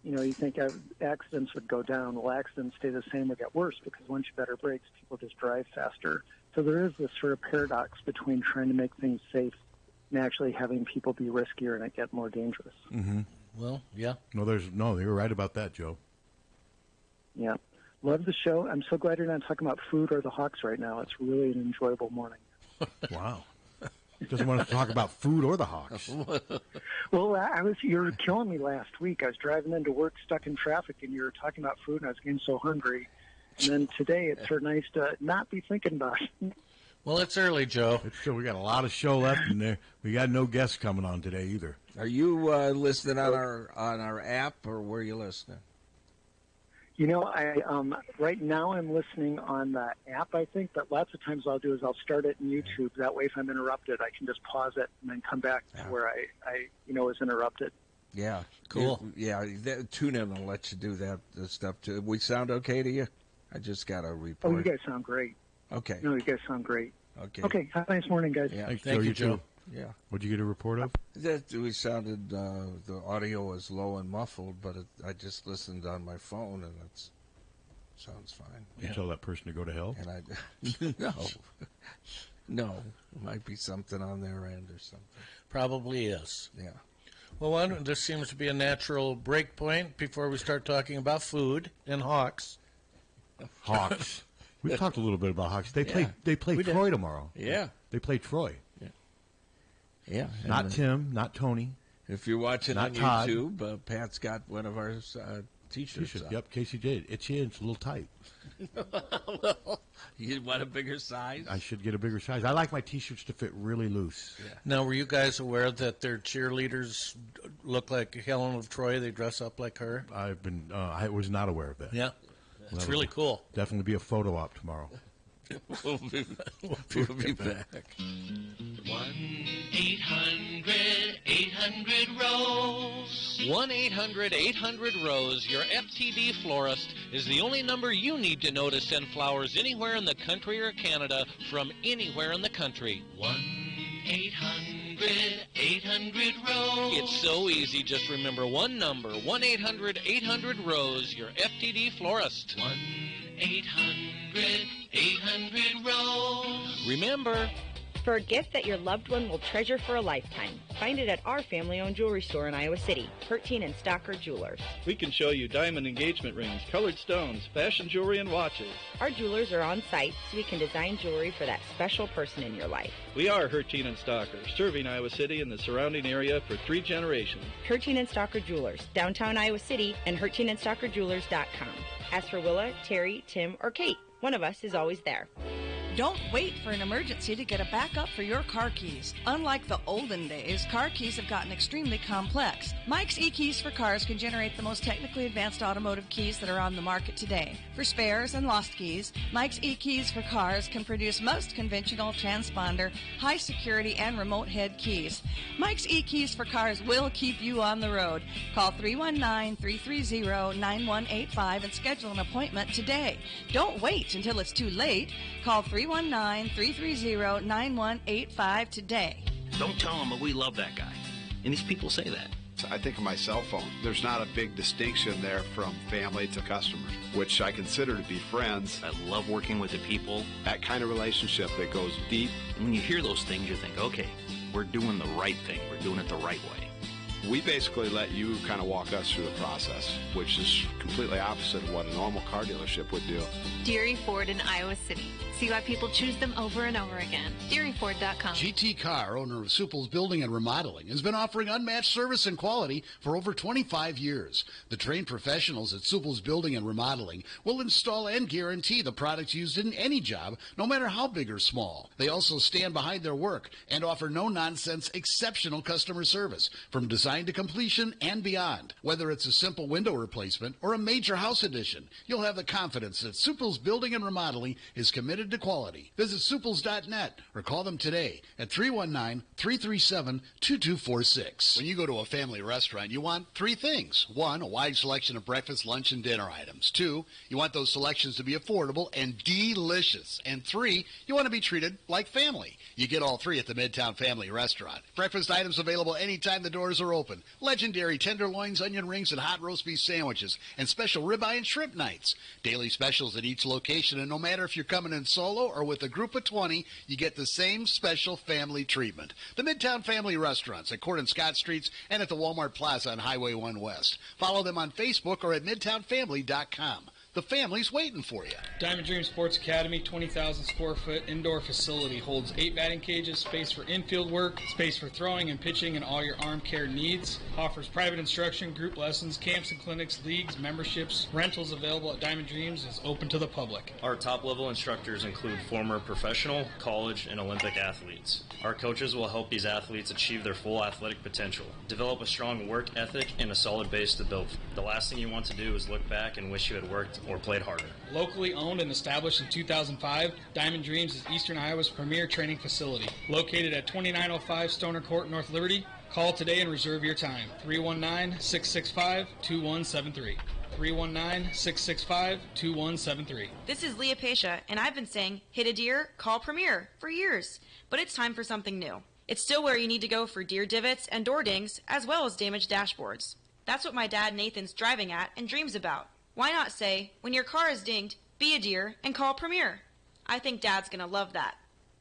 you think accidents would go down. Well, accidents stay the same or get worse because once you better brakes, people just drive faster. So there is this sort of paradox between trying to make things safe and actually having people be riskier and it get more dangerous. Mm-hmm. Well, yeah. No, you're right about that, Joe. Yeah. Love the show. I'm so glad you're not talking about food or the Hawks right now. It's really an enjoyable morning. Wow. Doesn't want to talk about food or the Hawks. Well, you were killing me last week. I was driving into work, stuck in traffic, and you were talking about food, and I was getting so hungry. And then today, it's sort of nice to not be thinking about it. Well, it's early, Joe. We got a lot of show left in there. We got no guests coming on today either. Are you listening on our app, or where are you listening? Right now I'm listening on the app, I think, but lots of times I'll do is I'll start it in YouTube. That way, if I'm interrupted, I can just pause it and then come back to where I was interrupted. Yeah. Cool. Tune in and let you do that stuff too. We sound okay to you? I just got a report. Oh, you guys sound great. Okay. No, you guys sound great. Okay. Okay. Have a nice morning, guys. Yeah. Thank you, Joe. Yeah. What'd you get a report of? That we sounded, the audio was low and muffled, but I just listened on my phone, and it's Sounds fine. You tell that person to go to hell? And I, no, it might be something on their end or something. Probably is. Yeah. Well, this seems to be a natural break point before we start talking about food and Hawks. Hawks. We talked a little bit about Hawks. They play Troy tomorrow. Yeah. They play Troy. Yeah. Not Tim, not Tony. If you're watching Not on Todd. YouTube, Pat's got one of our T-shirts. Yep, Casey did. Itchy and it's a little tight. Well, you want a bigger size? I should get a bigger size. I like my T-shirts to fit really loose. Yeah. Now, were you guys aware that their cheerleaders look like Helen of Troy? They dress up like her? I was not aware of that. Yeah. It's really cool. Definitely be a photo op tomorrow. We'll be back. 1-800-800-ROSE. 1-800-800-ROSE. Your FTD florist is the only number you need to know to send flowers anywhere in the country or Canada from anywhere in the country. 1-800-800-ROSE. It's so easy. Just remember one number. 1-800-800-ROSE. Your FTD florist. 1-800-800-ROSE. Remember, For a gift that your loved one will treasure for a lifetime, find it at our family-owned jewelry store in Iowa City, Hertine and Stocker Jewelers. We can show you diamond engagement rings, colored stones, fashion jewelry, and watches. Our jewelers are on site so we can design jewelry for that special person in your life. We are Hertine and Stocker, serving Iowa City and the surrounding area for 3 generations. Hertine and Stocker Jewelers, downtown Iowa City, and HertineandStockerJewelers.com. Ask for Willa, Terry, Tim, or Kate. One of us is always there. Don't wait for an emergency to get a backup for your car keys. Unlike the olden days, car keys have gotten extremely complex. Mike's e-keys for cars can generate the most technically advanced automotive keys that are on the market today. For spares and lost keys, Mike's e-keys for cars can produce most conventional transponder, high security, and remote head keys. Mike's e-keys for cars will keep you on the road. Call 319-330-9185 and schedule an appointment today. Don't wait until it's too late. Call 319-330-9185 today. Don't tell them that we love that guy. And these people say that. I think of my cell phone. There's not a big distinction there from family to customers, which I consider to be friends. I love working with the people. That kind of relationship that goes deep. And when you hear those things, you think, okay, we're doing the right thing. We're doing it the right way. We basically let you kind of walk us through the process, which is completely opposite of what a normal car dealership would do. Deary Ford in Iowa City. See why people choose them over and over again. DearyFord.com. GT Carr, owner of Supple's Building and Remodeling, has been offering unmatched service and quality for over 25 years. The trained professionals at Supple's Building and Remodeling will install and guarantee the products used in any job, no matter how big or small. They also stand behind their work and offer no-nonsense, exceptional customer service from design to completion and beyond. Whether it's a simple window replacement or a major house addition, you'll have the confidence that Supple's Building and Remodeling is committed to quality. Visit suples.net or call them today at 319-337-2246. When you go to a family restaurant, you want 3 things. 1, a wide selection of breakfast, lunch, and dinner items. 2, you want those selections to be affordable and delicious. And 3, you want to be treated like family. You get all 3 at the Midtown Family Restaurant. Breakfast items available anytime the doors are open. Legendary tenderloins, onion rings, and hot roast beef sandwiches, and special ribeye and shrimp nights. Daily specials at each location, and no matter if you're coming in solo or with a group of 20, you get the same special family treatment. The Midtown Family Restaurants at Court and Scott Streets and at the Walmart Plaza on Highway 1 West. Follow them on Facebook or at midtownfamily.com. The family's waiting for you. Diamond Dream Sports Academy, 20,000 square foot indoor facility, holds 8 batting cages, space for infield work, space for throwing and pitching and all your arm care needs. Offers private instruction, group lessons, camps and clinics, leagues, memberships. Rentals available at Diamond Dreams is open to the public. Our top level instructors include former professional, college, and Olympic athletes. Our coaches will help these athletes achieve their full athletic potential, develop a strong work ethic, and a solid base to build. The last thing you want to do is look back and wish you had worked or played harder. Locally owned and established in 2005, Diamond Dreams is Eastern Iowa's premier training facility. Located at 2905 Stoner Court, North Liberty. Call today and reserve your time. 319-665-2173. 319-665-2173. This is Leah Pasha, and I've been saying, hit a deer, call Premier, for years. But it's time for something new. It's still where you need to go for deer divots and door dings, as well as damaged dashboards. That's what my dad Nathan's driving at and dreams about. Why not say, when your car is dinged, be a dear and call Premier? I think Dad's going to love that.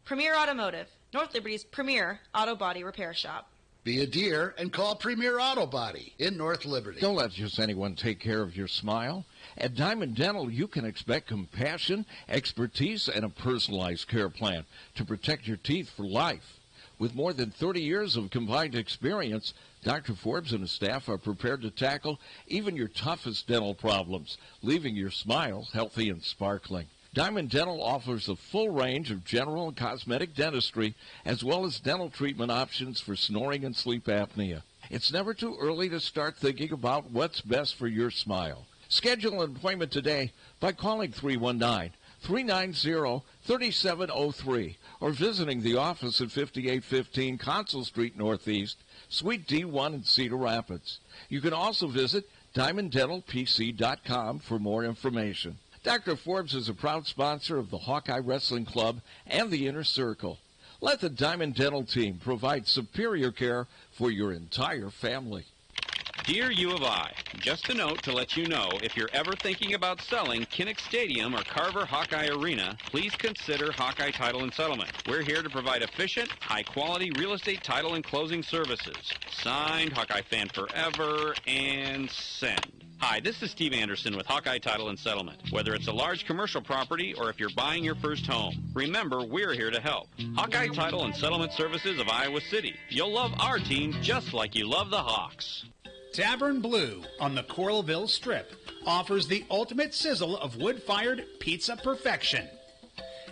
Premier Automotive, North Liberty's premier auto body repair shop. Be a dear and call Premier Auto Body in North Liberty. Don't let just anyone take care of your smile. At Diamond Dental, you can expect compassion, expertise, and a personalized care plan to protect your teeth for life. With more than 30 years of combined experience, Dr. Forbes and his staff are prepared to tackle even your toughest dental problems, leaving your smile healthy and sparkling. Diamond Dental offers a full range of general and cosmetic dentistry, as well as dental treatment options for snoring and sleep apnea. It's never too early to start thinking about what's best for your smile. Schedule an appointment today by calling 319-390-3703 or visiting the office at 5815 Consul Street Northeast, Suite D1 in Cedar Rapids. You can also visit DiamondDentalPC.com for more information. Dr. Forbes is a proud sponsor of the Hawkeye Wrestling Club and the Inner Circle. Let the Diamond Dental team provide superior care for your entire family. Dear U of I, just a note to let you know if you're ever thinking about selling Kinnick Stadium or Carver Hawkeye Arena, please consider Hawkeye Title and Settlement. We're here to provide efficient, high-quality real estate title and closing services. Signed, Hawkeye Fan Forever, and send. Hi, this is Steve Anderson with Hawkeye Title and Settlement. Whether it's a large commercial property or if you're buying your first home, remember we're here to help. Hawkeye Title and Settlement Services of Iowa City. You'll love our team just like you love the Hawks. Tavern Blue on the Coralville Strip offers the ultimate sizzle of wood-fired pizza perfection.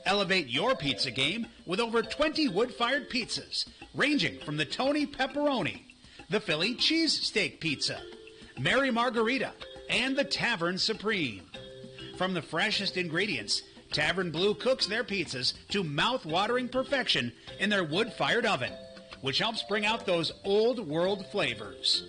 Elevate your pizza game with over 20 wood-fired pizzas, ranging from the Tony Pepperoni, the Philly Cheesesteak Pizza, Mary Margarita, and the Tavern Supreme. From the freshest ingredients, Tavern Blue cooks their pizzas to mouth-watering perfection in their wood-fired oven, which helps bring out those old-world flavors.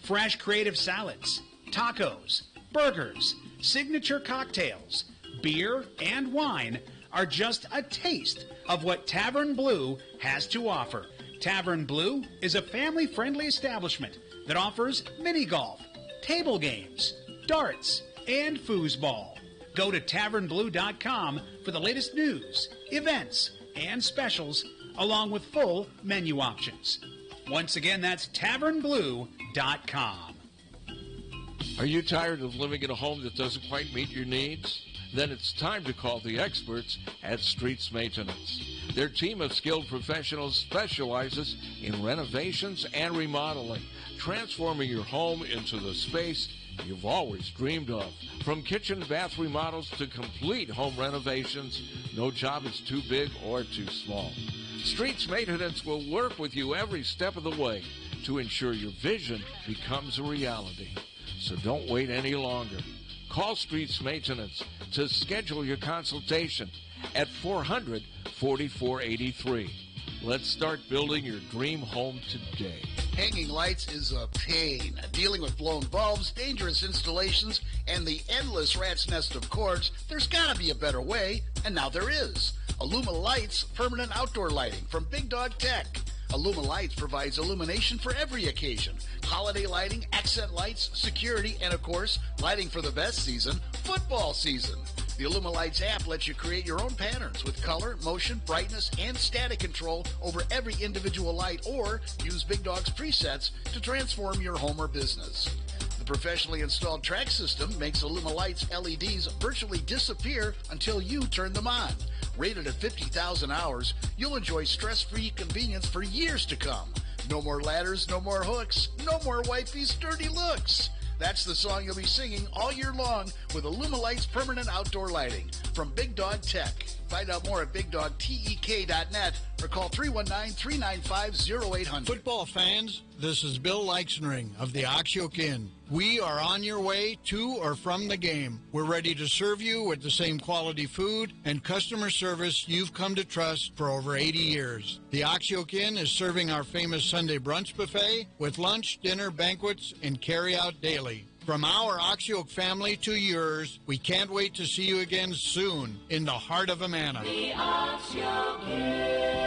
Fresh creative salads, tacos, burgers, signature cocktails, beer, and wine are just a taste of what Tavern Blue has to offer. Tavern Blue is a family-friendly establishment that offers mini golf, table games, darts, and foosball. Go to tavernblue.com for the latest news, events, and specials, along with full menu options. Once again, that's tavernblue.com. Are you tired of living in a home that doesn't quite meet your needs? Then it's time to call the experts at Streets Maintenance. Their team of skilled professionals specializes in renovations and remodeling, transforming your home into the space you've always dreamed of. From kitchen and bath remodels to complete home renovations, no job is too big or too small. Streets Maintenance will work with you every step of the way to ensure your vision becomes a reality. So don't wait any longer. Call Streets Maintenance to schedule your consultation at 400-4483. Let's start building your dream home today. Hanging lights is a pain. Dealing with blown bulbs, dangerous installations, and the endless rat's nest of cords, there's got to be a better way, and now there is. Illuma Lights permanent outdoor lighting from Big Dog Tech. Illuma Lights provides illumination for every occasion. Holiday lighting, accent lights, security, and of course, lighting for the best season, football season. The Illuma Lights app lets you create your own patterns with color, motion, brightness, and static control over every individual light, or use Big Dog's presets to transform your home or business. The professionally installed track system makes Illuma Lights LEDs virtually disappear until you turn them on. Rated at 50,000 hours, you'll enjoy stress-free convenience for years to come. No more ladders, no more hooks, no more wifey's dirty looks. That's the song you'll be singing all year long with Illuma Lights permanent outdoor lighting from Big Dog Tech. Find out more at BigDogTek.net or call 319-395-0800. Football fans, this is Bill Leixenring of the Oxyoke Inn. We are on your way to or from the game. We're ready to serve you with the same quality food and customer service you've come to trust for over 80 years. The Oxyoke Inn is serving our famous Sunday brunch buffet with lunch, dinner, banquets, and carry-out daily. From our Oxyoke family to yours, we can't wait to see you again soon in the heart of Amana. The Oxyoke Inn.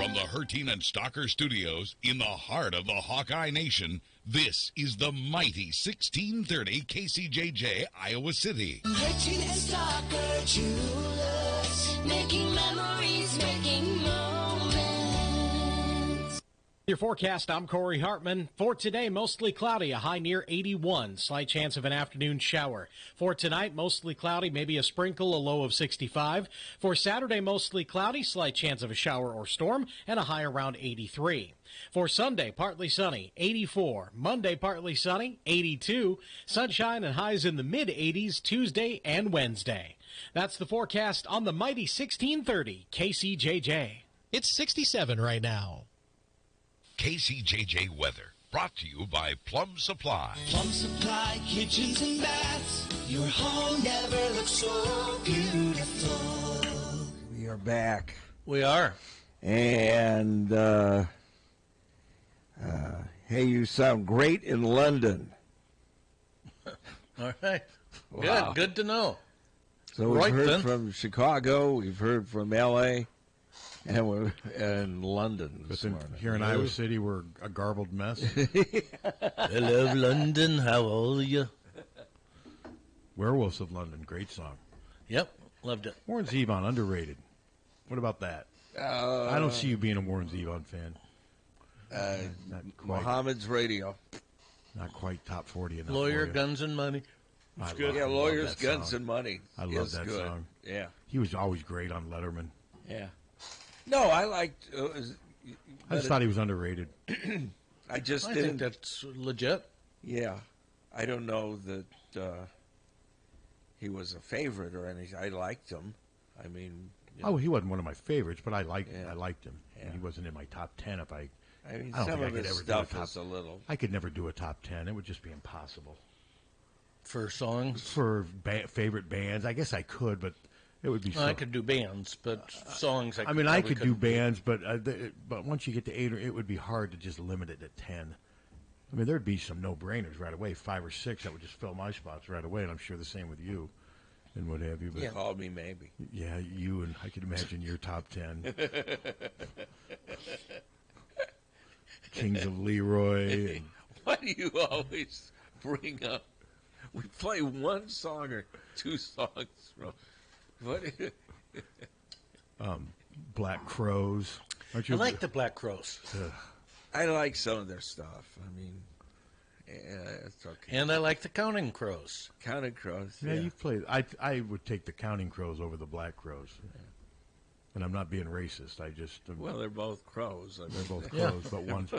From the Harty and Stalker Studios in the heart of the Hawkeye Nation, this is the mighty 1630 KCJJ, Iowa City. Harty and Stalker Jewelers, making memories, making moments. Your forecast, I'm Corey Hartman. For today, mostly cloudy, a high near 81. Slight chance of an afternoon shower. For tonight, mostly cloudy, maybe a sprinkle, a low of 65. For Saturday, mostly cloudy, slight chance of a shower or storm, and a high around 83. For Sunday, partly sunny, 84. Monday, partly sunny, 82. Sunshine and highs in the mid-80s Tuesday and Wednesday. That's the forecast on the mighty 1630 KCJJ. It's 67 right now. KCJJ weather, brought to you by Plum Supply. Plum Supply kitchens and baths. Your home never looks so beautiful. We are back. We are. And, hey, you sound great in London. All right. Wow. Good to know. So we've Right heard then. from Chicago, we've heard from L.A., and we're in London this morning. Here in Iowa City, we're a garbled mess. Hello, London. How are you? Werewolves of London, great song. Yep, loved it. Warren Zevon, underrated. What about that? I don't see you being a Warren Zevon fan. Not quite. Mohammed's Radio. Not quite top 40 enough. Lawyer, for you. Guns, and Money. I It's good. love- Yeah, I love Lawyers, that Guns, song. and Money. I love is that good. song. Yeah. He was always great on Letterman. Yeah. No, I liked. I just thought he was underrated. I just I didn't. think that's legit. Yeah, I don't know that he was a favorite or anything. I liked him. I mean, you know, Oh, he wasn't one of my favorites, but I liked Yeah. him. Yeah. And he wasn't in my top 10 if I I mean, I don't some think I of could his ever do a stuff top. is a little. I could never do a top 10. It would just be impossible. For songs? For favorite bands, I guess I could, but it would be. I could do bands, but songs. I mean, I could do bands, but once you get to 8, it would be hard to just limit it to 10. I mean, there'd be some no-brainers right away, 5 or 6 that would just fill my spots right away, and I'm sure the same with you, and what have you. But Call me maybe. Yeah, you and I could imagine your top 10. Kings of Leroy. Why do you always bring up? We play one song or 2 songs from. What? Black Crows. Aren't you? I like the Black Crows. I like some of their stuff. I mean, yeah, it's okay. And I like the Counting Crows. Counting Crows. Yeah, you've played. I would take the Counting Crows over the Black Crows. And I'm not being racist. I just Well, they're both crows. I mean, they're both crows, but one's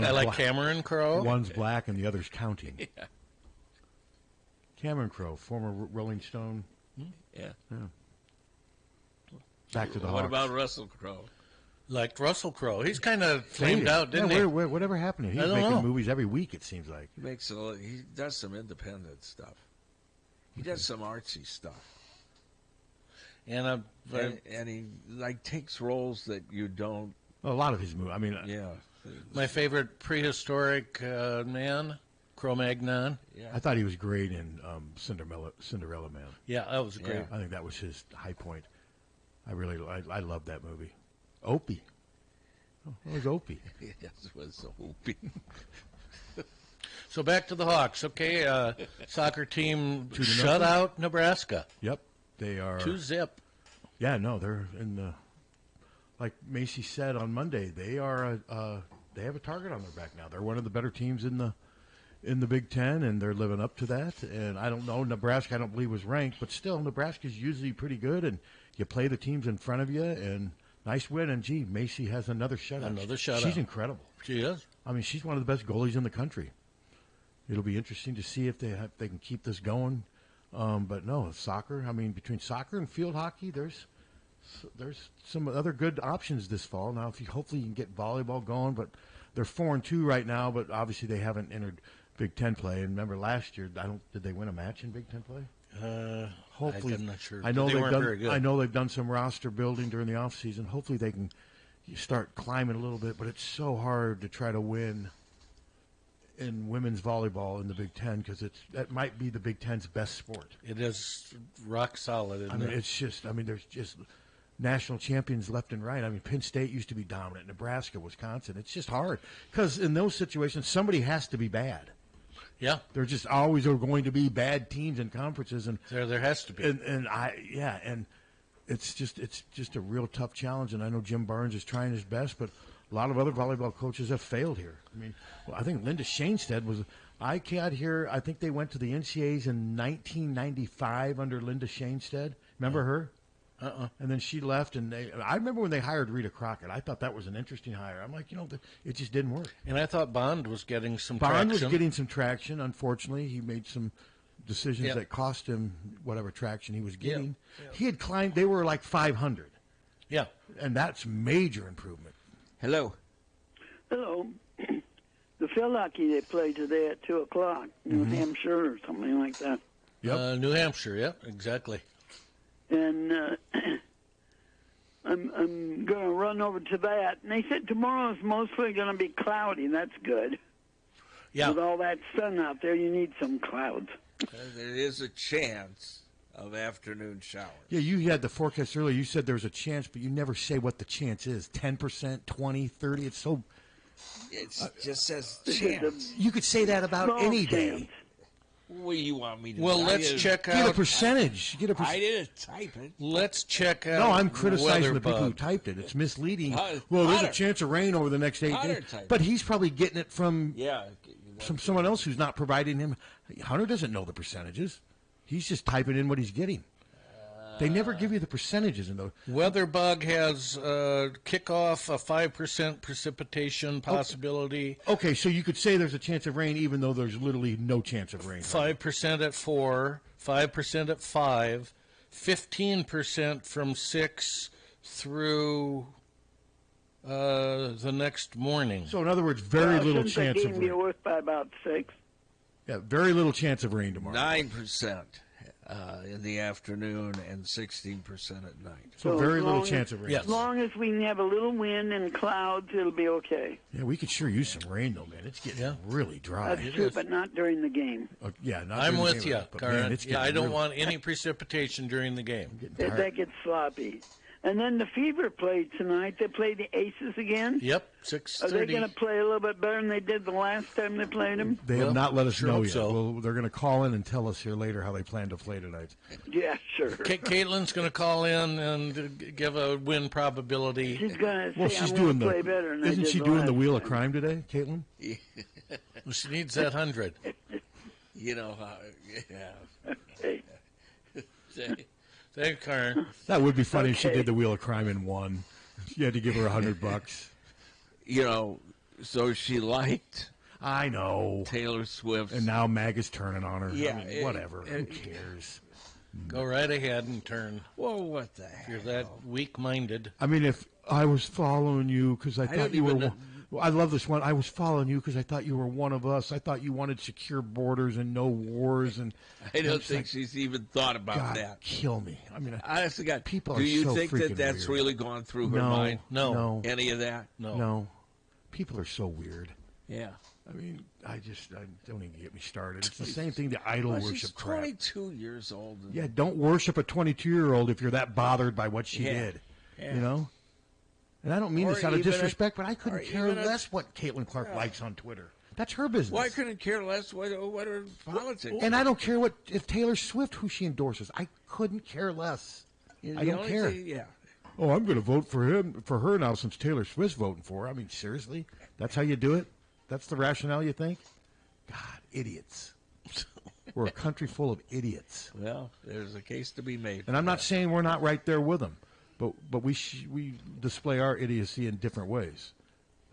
I like Cameron Crow. One's black and the other's counting. Yeah. Cameron Crowe, former Rolling Stone. Yeah. Back to the What Hawks. about Russell Crowe? Liked Russell Crowe. He's kind of flamed out, didn't he? Whatever happened to him? I He's don't making know. movies every week, it seems like. He does some independent stuff. He does some artsy stuff. And he like takes roles that you don't. A lot of his movies. I mean, yeah. My favorite prehistoric man, Cro-Magnon. Yeah. I thought he was great in Cinderella Man. Yeah, that was great. I think that was his high point. I love that movie. Opie. Oh, it was Opie. Yes, it was Opie. So back to the Hawks. Okay, soccer team 2-0. shut out Nebraska. Yep, they are 2-0. Yeah, no, they're in the. Like Macy said on Monday, they have a target on their back now. They're one of the better teams in the Big Ten, and they're living up to that. And I don't know, Nebraska I don't believe was ranked, but still, Nebraska's usually pretty good, and you play the teams in front of you, and nice win. And gee, Macy has another shutout. Another shutout. She's incredible. She is. I mean, she's one of the best goalies in the country. It'll be interesting to see if they can keep this going. But no, soccer. I mean, between soccer and field hockey, there's some other good options this fall. Now, hopefully you can get volleyball going, but they're 4-2 right now. But obviously they haven't entered Big Ten play. And remember last year, did they win a match in Big Ten play? Hopefully, I'm not sure. I know They they've weren't done. very good. I know they've done some roster building during the off season. Hopefully they can start climbing a little bit. But it's so hard to try to win in women's volleyball in the Big Ten because that might be the Big Ten's best sport. It is rock solid. Isn't I mean, it? it's just. I mean, there's just national champions left and right. I mean, Penn State used to be dominant. Nebraska, Wisconsin. It's just hard because in those situations, somebody has to be bad. Yeah, there just always are going to be bad teams and conferences, and there has to be. And it's just a real tough challenge. And I know Jim Barnes is trying his best, but a lot of other volleyball coaches have failed here. I mean, I think Linda Shainstead was. I got here. I think they went to the NCAAs in 1995 under Linda Shainstead. Remember her? And then she left, and I remember when they hired Rita Crockett. I thought that was an interesting hire. I'm like, it just didn't work. And I thought Bond was getting some traction. Bond was getting some traction. Unfortunately, he made some decisions that cost him whatever traction he was getting. Yeah. He had climbed. They were like 500. Yeah. And that's major improvement. Hello. Hello. The field hockey they play today at 2 o'clock, New Hampshire or something like that. Yep. New Hampshire, yep, exactly. And I'm going to run over to that. And they said tomorrow's mostly going to be cloudy. That's good. Yeah. With all that sun out there, you need some clouds. There is a chance of afternoon showers. Yeah, you had the forecast earlier. You said there's a chance, but you never say what the chance is. 10%, 20, 30. It's so... It just says chance. You could say that about any day. What do you want me to do? Well, let's check out. Get a percentage. I didn't type it. Let's check out. No, I'm criticizing the Weatherbug. people who typed it. It's misleading. Hunter. There's a chance of rain over the next 8 Hunter days. typed But he's probably getting it from from someone else who's not providing him. Hunter doesn't know the percentages. He's just typing in what he's getting. They never give you the percentages in those. Weatherbug has kickoff a 5% precipitation possibility. Okay, so you could say there's a chance of rain even though there's literally no chance of rain. 5% at 4, 5% at 5, 15% from 6 through the next morning. So in other words, very little shouldn't chance the of game be rain. worth by about 6? Yeah, very little chance of rain tomorrow. 9% in the afternoon and 16% at night. So very little chance of rain. As long as we have a little wind and clouds, it'll be okay. Yeah, we could sure use some rain, though, man. It's getting really dry. That's true, but not during the game. Not I'm during the with game, you, but, Karen. man, it's I getting don't really- want any precipitation during the game. That gets sloppy. And then the Fever played tonight. They played the Aces again. Yep, Are they 6:30. going to play a little bit better than they did the last time they played them? They have not let us sure know hope yet. so. Well, they're going to call in and tell us here later how they plan to play tonight. Yeah, sure. Caitlin's going to call in and give a win probability. She's going to Well, say she's I'm doing going to play better than I Isn't did she the doing last the Wheel of time. Crime today, Caitlin? Well, she needs that 100. You know how, Okay. Thank Karen. That would be funny if she Okay. did the Wheel of Crime and won. You had to give her $100. So she liked I know. Taylor Swift. And now Mag is turning on her. Yeah, I mean, whatever. Who cares? Go right ahead and turn. Well, what the heck? If you're that weak-minded. I mean, if I was following you because I thought don't you were even one. Well, I love this one. I was following you because I thought you were one of us. I thought you wanted secure borders and no wars. And I don't it's think like, she's even thought about God, that. kill me. I mean, Honestly, God, people do are you so think freaking that's weird. really gone through her No, mind? no. Any of that? No. People are so weird. Yeah. I mean, I don't even get me started. It's the same thing, the idol Well, worship she's crap. 22 years old. and- Yeah, don't worship a 22-year-old if you're that bothered by what she Yeah. did. Yeah. You know? And I don't mean Or this out of even disrespect, but I couldn't or care even a- less what Caitlin Clark likes on Twitter. That's her business. Well, I couldn't care less what her politics. And I don't care if Taylor Swift, who she endorses. I couldn't care less. I The don't only care. thing- yeah. Oh, I'm going to vote for her now since Taylor Swift's voting for her. I mean, seriously? That's how you do it? That's the rationale you think? God, idiots. We're a country full of idiots. Well, there's a case to be made. And I'm not saying we're not right there with them, but we display our idiocy in different ways.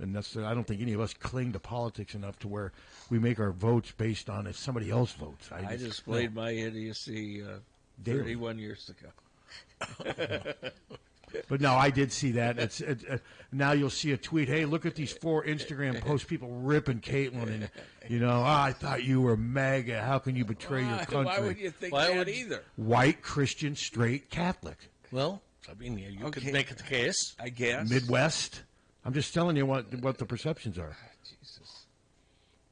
And that's I don't think any of us cling to politics enough to where we make our votes based on if somebody else votes. I displayed my idiocy Daily. 31 years ago. But no, I did see that. Now you'll see a tweet. Hey, look at these 4 Instagram posts. People ripping Caitlin, and I thought you were MAGA. How can you betray your country? Why would you think that either? White, Christian, straight, Catholic. Well, I mean, you could make it the case. I guess. Midwest. I'm just telling you what the perceptions are. Jesus.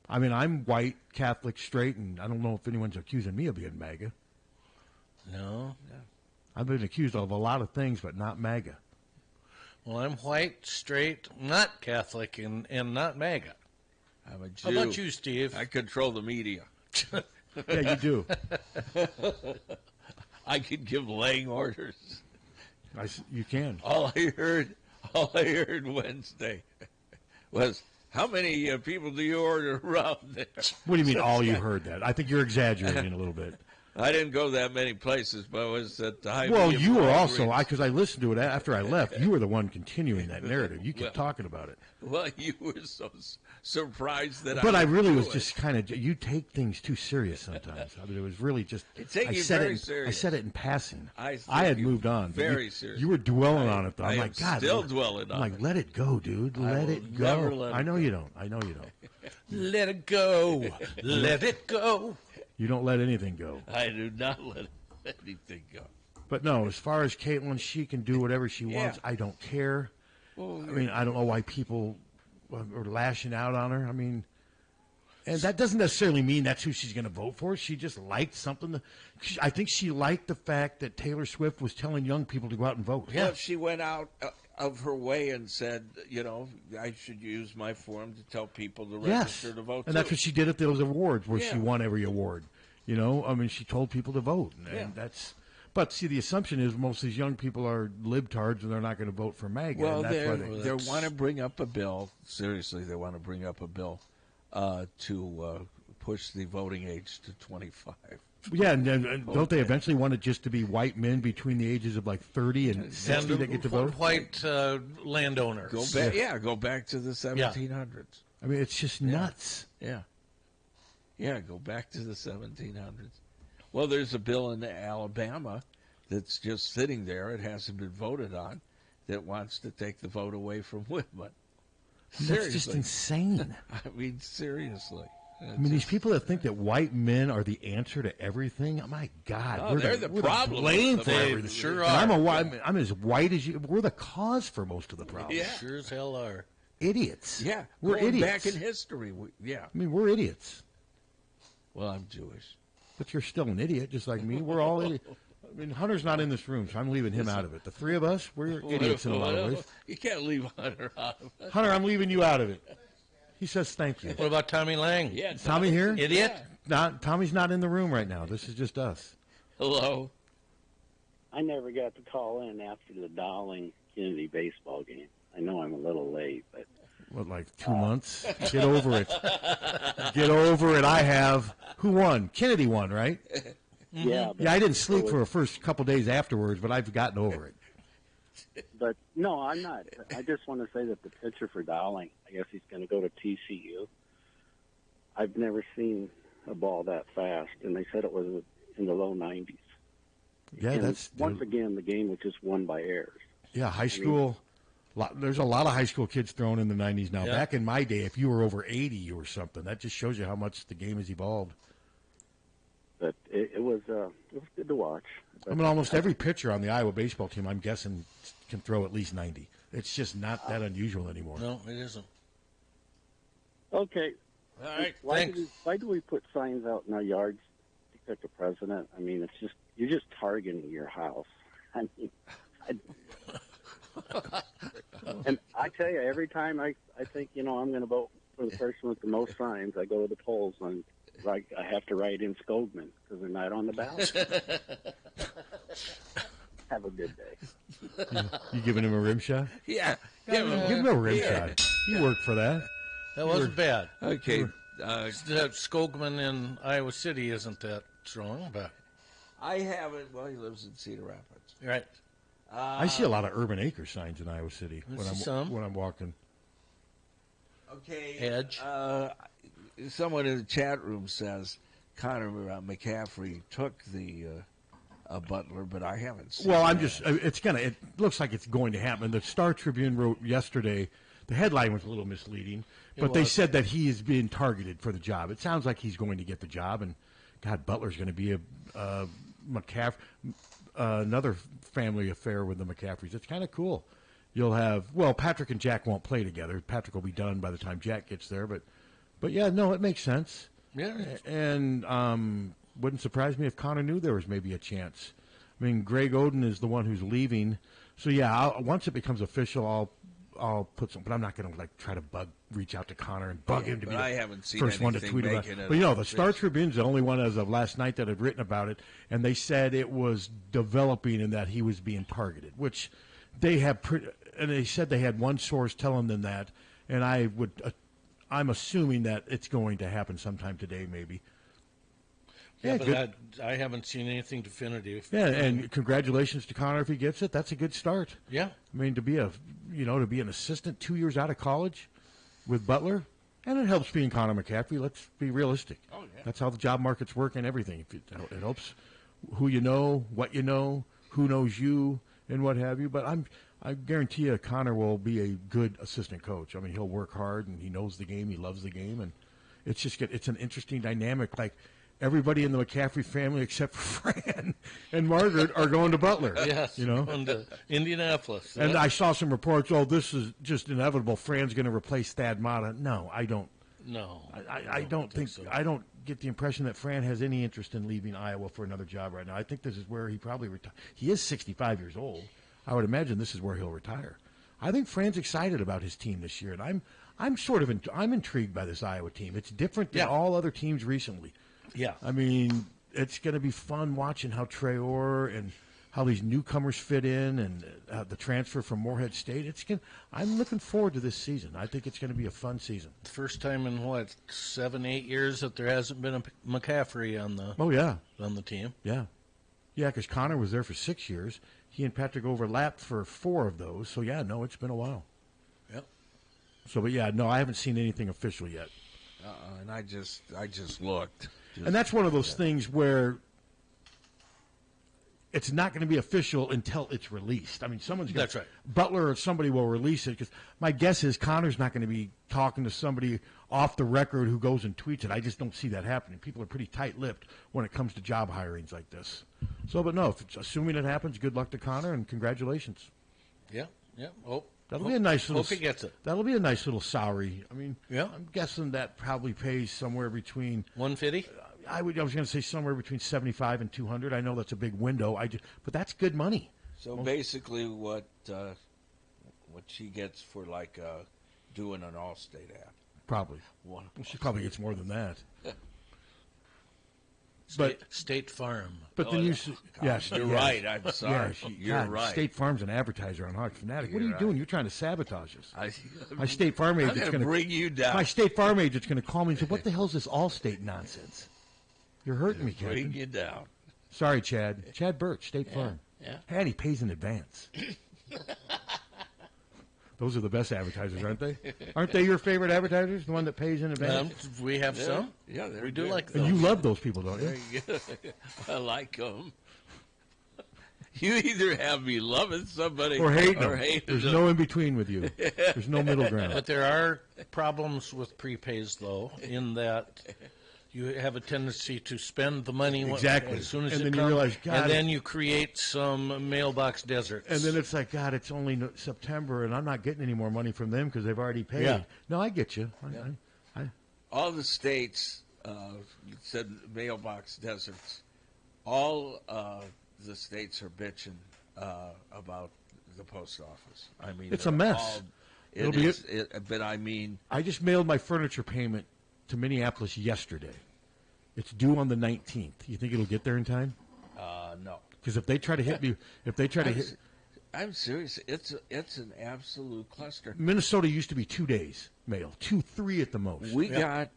I mean, I'm white, Catholic, straight, and I don't know if anyone's accusing me of being MAGA. No. I've been accused of a lot of things, but not MAGA. Well, I'm white, straight, not Catholic, and not MAGA. I'm a Jew. How about you, Steve? I control the media. Yeah, you do. I could give laying orders. You can. All I heard Wednesday was, how many people do you order around there? What do you mean all you heard that? I think you're exaggerating a little bit. I didn't go that many places, but I was at the high. Well, you were also, because I listened to it after I left, you were the one continuing that narrative. You kept talking about it. Well, you were so surprised that But I really was just kind of, you take things too serious sometimes. I mean, it was really just, I said it in passing. I had moved on. Very serious. You were dwelling on it, though. I'm like, God. Still dwelling on it. I'm like, let it go, dude. Let it go. I know you don't. Let it go. Let it go. You don't let anything go. I do not let anything go. But no, as far as Caitlin, she can do whatever she wants. I don't care. Well, I mean, I don't know why people are lashing out on her. I mean, and that doesn't necessarily mean that's who she's going to vote for. She just liked something. I think she liked the fact that Taylor Swift was telling young people to go out and vote. Well, if she went out of her way and said, I should use my forum to tell people to register to vote. And that's what she did at those awards where she won every award. I mean, she told people to vote. And that's. But see, the assumption is most of these young people are libtards and they're not going to vote for MAGA. Well, and they want to bring up a bill. Seriously, they want to bring up a bill to push the voting age to 25. Yeah, and don't they eventually want it just to be white men between the ages of like 30 and 60 that get to vote? White landowners. Go back to the 1700s. I mean, it's just nuts. Yeah, go back to the 1700s. Well, there's a bill in Alabama that's just sitting there. It hasn't been voted on that wants to take the vote away from women. That's just insane. I mean, seriously. I mean, these people that think that white men are the answer to everything. Oh my God, they're the problem. Blame for everything. Sure are. And I'm as white as you. We're the cause for most of the problems. Yeah, sure as hell are. Idiots. Yeah, we're going idiots. back in history. I mean, we're idiots. Well, I'm Jewish. But you're still an idiot, just like me. We're all idiots. I mean, Hunter's not in this room, so I'm leaving him out of it. The three of us, we're idiots in a lot of ways. You can't leave Hunter out of it. Hunter, I'm leaving you out of it. He says thank you. What about Tommy Lang? Yeah, Tommy here? Idiot? Tommy's not in the room right now. This is just us. Hello. I never got to call in after the Dowling-Kennedy baseball game. I know I'm a little late, but... What, like 2 months? Get over it. Get over it. I have. Who won? Kennedy won, right? Yeah. Yeah, I didn't sleep for the first couple days afterwards, but I've gotten over it. But, no, I'm not. I just want to say that the pitcher for Dowling, I guess he's going to go to TCU. I've never seen a ball that fast, and they said it was in the low 90s. Yeah, and once again, the game was just won by errors. Yeah, high school. There's a lot of high school kids thrown in the 90s now. Yeah. Back in my day, if you were over 80 or something, that just shows you how much the game has evolved. But it was good to watch. But I mean, almost every pitcher on the Iowa baseball team, I'm guessing, can throw at least 90. It's just not that unusual anymore. No, it isn't. Okay. All right, why do we put signs out in our yards to pick the president? I mean, it's just you're just targeting your house. I mean, and I tell you, every time I think, I'm going to vote for the person with the most signs, I go to the polls and I have to write in Skogman because they're not on the ballot. Have a good day. You giving him a rim shot? Yeah. Give him a rim shot. You worked for that. That wasn't bad. Okay. Skogman in Iowa City isn't that strong, but... I haven't. Well, he lives in Cedar Rapids. Right. I see a lot of Urban Acre signs in Iowa City when I'm walking. Okay. Edge. Someone in the chat room says Connor McCaffrey took the Butler, but I haven't seen Well, that. it looks like it's going to happen. The Star Tribune wrote yesterday, the headline was a little misleading, but they said that he is being targeted for the job. It sounds like he's going to get the job, and God, Butler's going to be a McCaffrey, another family affair with the McCaffreys. It's kind of cool. You'll have, Patrick and Jack won't play together. Patrick will be done by the time Jack gets there, but yeah, no, it makes sense. Yeah. And wouldn't surprise me if Connor knew there was maybe a chance. I I mean, Greg Oden is the one who's leaving. So, yeah, once it becomes official, I'll put some, but I'm not going to try to reach out to Connor and bug him to be the first one to tweet about it. But the Star Tribune's the only one as of last night that had written about it, and they said it was developing and that he was being targeted, which they have, and they said they had one source telling them that, and I'm assuming that it's going to happen sometime today, maybe. Yeah, but I haven't seen anything definitive. Yeah, and congratulations to Connor if he gets it. That's a good start. Yeah. I mean, to be an assistant 2 years out of college with Butler, and it helps being Connor McCaffrey. Let's be realistic. Oh, yeah. That's how the job market's work and everything. It helps who you know, what you know, who knows you, and what have you. But I guarantee you Connor will be a good assistant coach. I mean, he'll work hard, and he knows the game. He loves the game, and it's an interesting dynamic. Like, everybody in the McCaffrey family except for Fran and Margaret are going to Butler. Yes, going to Indianapolis. And I saw some reports, this is just inevitable. Fran's going to replace Thad Matta. No, I don't. No. I don't think so. I don't get the impression that Fran has any interest in leaving Iowa for another job right now. I think this is where he probably retire. He is 65 years old. I would imagine this is where he'll retire. I think Fran's excited about his team this year, and I'm intrigued by this Iowa team. It's different than all other teams recently. Yeah. I mean, it's going to be fun watching how Traore and how these newcomers fit in, and the transfer from Morehead State. I'm looking forward to this season. I think it's going to be a fun season. The first time in 7-8 years that there hasn't been a McCaffrey on the on the team. Yeah, because Connor was there for 6 years. He and Patrick overlapped for 4 of those. So it's been a while. Yep. So, but I haven't seen anything official yet. And I just looked. And that's one of those things where it's not going to be official until it's released. I mean, that's right. Butler or somebody will release it, because my guess is Connor's not going to be talking to somebody off the record who goes and tweets it. I just don't see that happening. People are pretty tight-lipped when it comes to job hirings like this. So, but no, if it's assuming it happens, good luck to Connor and congratulations. Yeah. That'll be a nice little. Hope he gets it. That'll be a nice little salary. I mean, yeah. I'm guessing that probably pays somewhere between $150. I was going to say somewhere between $75 and $200. I know that's a big window. But that's good money. So basically, what she gets for doing an All-State app? Probably. She probably gets more than that. State Farm. But then you're right. I'm sorry. You're right. State Farm's an advertiser on Hawk Fanatic. What are you doing? You're trying to sabotage us. My State Farm agent's going to bring you down. My State Farm agent's going to call me and say, "What the hell is this All-State nonsense? You're hurting me, Captain." Bring you down. Sorry, Chad. Chad Birch, State Farm. Yeah. And he pays in advance. Those are the best advertisers, aren't they? Aren't they your favorite advertisers? The one that pays in advance? We have some. Yeah, we do like those. And you love those people, don't you? I like them. You either have me loving somebody or hating them. There's no in between with you. There's no middle ground. But there are problems with prepays, though, in that you have a tendency to spend the money as soon as it comes, you realize, and then you create some mailbox deserts. And then it's like, God, it's only September, and I'm not getting any more money from them because they've already paid. Yeah. No, I get you. All the states said mailbox deserts. All the states are bitching about the post office. I mean, it's a mess. But I mean, I just mailed my furniture payment to Minneapolis yesterday. It's due on the 19th. You think it'll get there in time? No. Because if they try to hit me, I'm serious. It's an absolute cluster. Minnesota used to be 2 days mail, 2-3 at the most. We got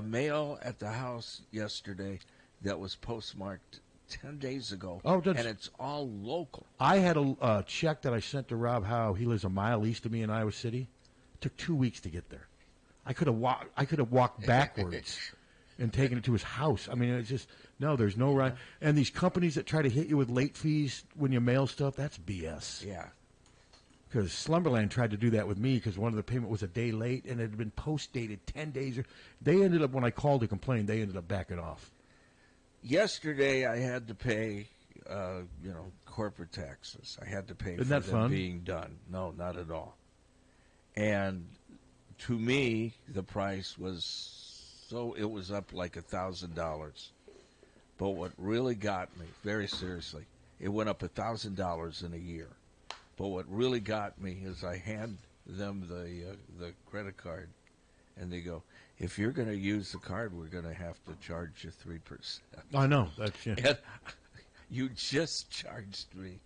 mail at the house yesterday that was postmarked 10 days ago, and it's all local. I had a check that I sent to Rob Howe. He lives a mile east of me in Iowa City. It took 2 weeks to get there. I could have walked backwards and taken it to his house. I mean, it's just there's no right. And these companies that try to hit you with late fees when you mail stuff, that's BS. Yeah. Because Slumberland tried to do that with me because one of the payment was a day late and it had been post dated 10 days. They ended up, when I called to complain, they ended up backing off. Yesterday, I had to pay, corporate taxes. I had to pay for them being done. No, not at all. And to me, the price it was up like $1,000. But what really got me, very seriously, it went up $1,000 in a year. But what really got me is I hand them the credit card, and they go, if you're going to use the card, we're going to have to charge you 3%. I know. That's And you just charged me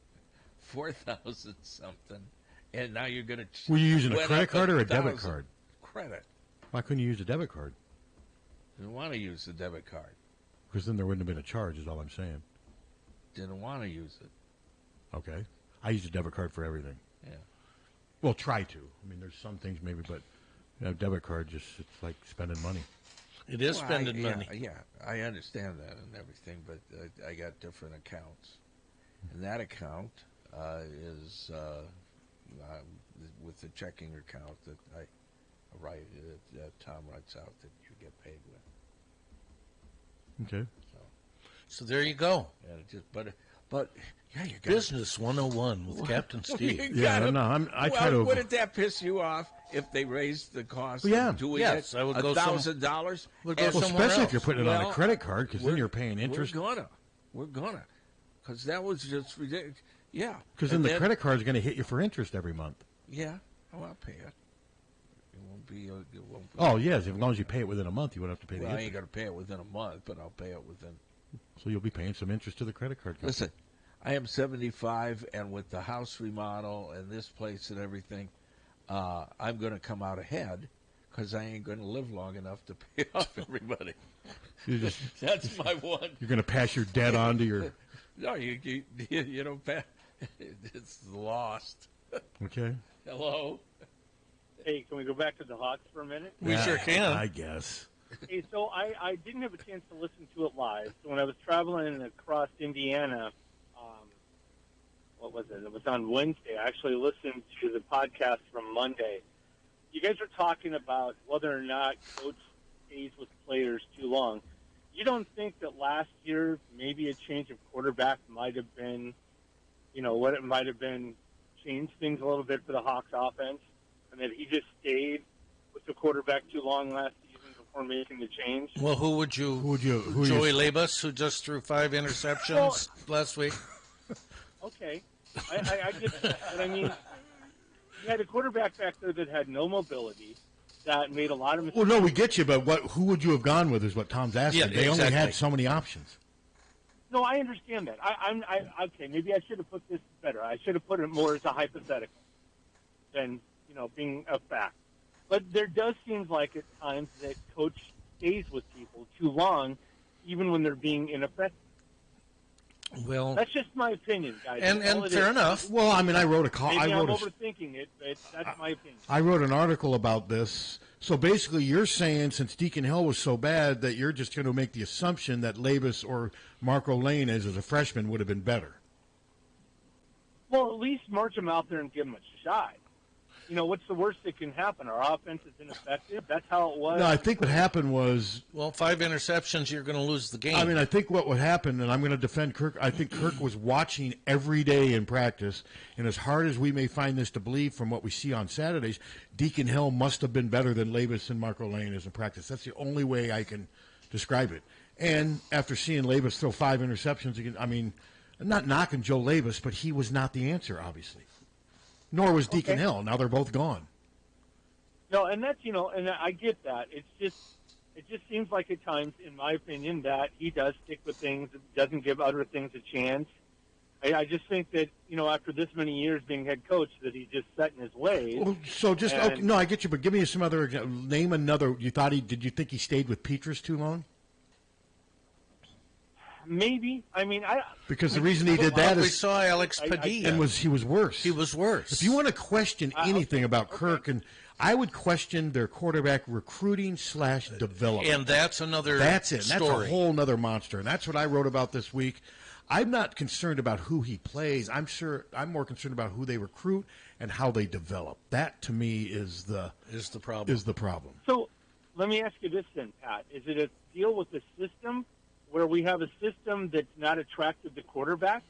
$4,000 something, and now you're going to. Were you using a credit card or a debit card? Credit. Why couldn't you use a debit card? Didn't want to use the debit card. Because then there wouldn't have been a charge, is all I'm saying. Didn't want to use it. Okay. I use a debit card for everything. Yeah. Well, try to. I mean, there's some things maybe, but debit card, it's like spending money. It is spending money. Yeah, I understand that and everything, but I got different accounts. And that account is with the checking account that I write, Tom writes out that you get paid with. Okay. So there you go. And it just, but yeah, you got Business 101 with Captain Steve. I try to. Wouldn't that piss you off if they raised the cost? Yeah. Do we Yes, get I would go $1,000? would go somewhere especially else. if you're putting it on a credit card, because then you're paying interest. We're gonna, because that was just ridiculous. Yeah. Because then the credit card is going to hit you for interest every month. Yeah. Oh, I'll pay it. It won't be. Oh yes, as long as you pay it within a month, you won't have to pay the I interest. ain't gonna pay it within a month, but I'll pay it within. So you'll be paying some interest to the credit card company. Listen, I am 75, and with the house remodel and this place and everything, I'm going to come out ahead because I ain't going to live long enough to pay off everybody. That's my one. You're going to pass your debt on to your. No, you don't pass. It's lost. Okay. Hello. Hey, can we go back to the Hawks for a minute? We sure can. I guess. Hey, so I didn't have a chance to listen to it live. So when I was traveling across Indiana, what was it? It was on Wednesday. I actually listened to the podcast from Monday. You guys were talking about whether or not Coach stays with players too long. You don't think that last year maybe a change of quarterback might have been, what it might have been, changed things a little bit for the Hawks offense, and that he just stayed with the quarterback too long last season before making the change? Well, who would you? Joey Labus, who just threw 5 interceptions last week. Okay, I get that, but I mean, you had a quarterback back there that had no mobility, that made a lot of mistakes. Well, no, we get you, but who would you have gone with is what Tom's asking. Yeah, they only had so many options. No, I understand that. Okay, maybe I should have put this better. I should have put it more as a hypothetical than, being a fact. But there does seem like at times that Coach stays with people too long, even when they're being ineffective. Well, that's just my opinion, guys. And fair enough. Well, I mean, I wrote a call. Maybe I'm overthinking it, but that's my opinion. I wrote an article about this. So basically, you're saying since Deacon Hill was so bad that you're just going to make the assumption that Labus or Marco Lane, as a freshman, would have been better. Well, at least march him out there and give him a shot. What's the worst that can happen? Our offense is ineffective. That's how it was. No, I think what happened was... Well, 5 interceptions, you're going to lose the game. I mean, I think what would happen, and I'm going to defend Kirk, I think Kirk was watching every day in practice, and as hard as we may find this to believe from what we see on Saturdays, Deacon Hill must have been better than Labus and Marco Lane as in practice. That's the only way I can describe it. And after seeing Labus throw 5 interceptions, again, I mean, I'm not knocking Joe Labus, but he was not the answer, obviously. Nor was Deacon Hill. Now they're both gone. No, and that's, and I get that. It just seems like at times, in my opinion, that he does stick with things, doesn't give other things a chance. I just think that, after this many years being head coach, that he's just set in his ways. Well, so just, okay, no, I get you, but give me some other, name another, did you think he stayed with Petrus too long? Maybe. I mean, because the reason he did that is we saw Alex Padilla, and he was worse. He was worse. If you want to question anything about Kirk, and I would question their quarterback recruiting / development, and that's another. That's it. Story. That's a whole other monster, and that's what I wrote about this week. I'm not concerned about who he plays. I'm more concerned about who they recruit and how they develop. That to me is the problem. So, let me ask you this then, Pat: is it a deal with the system, where we have a system that's not attractive to quarterbacks?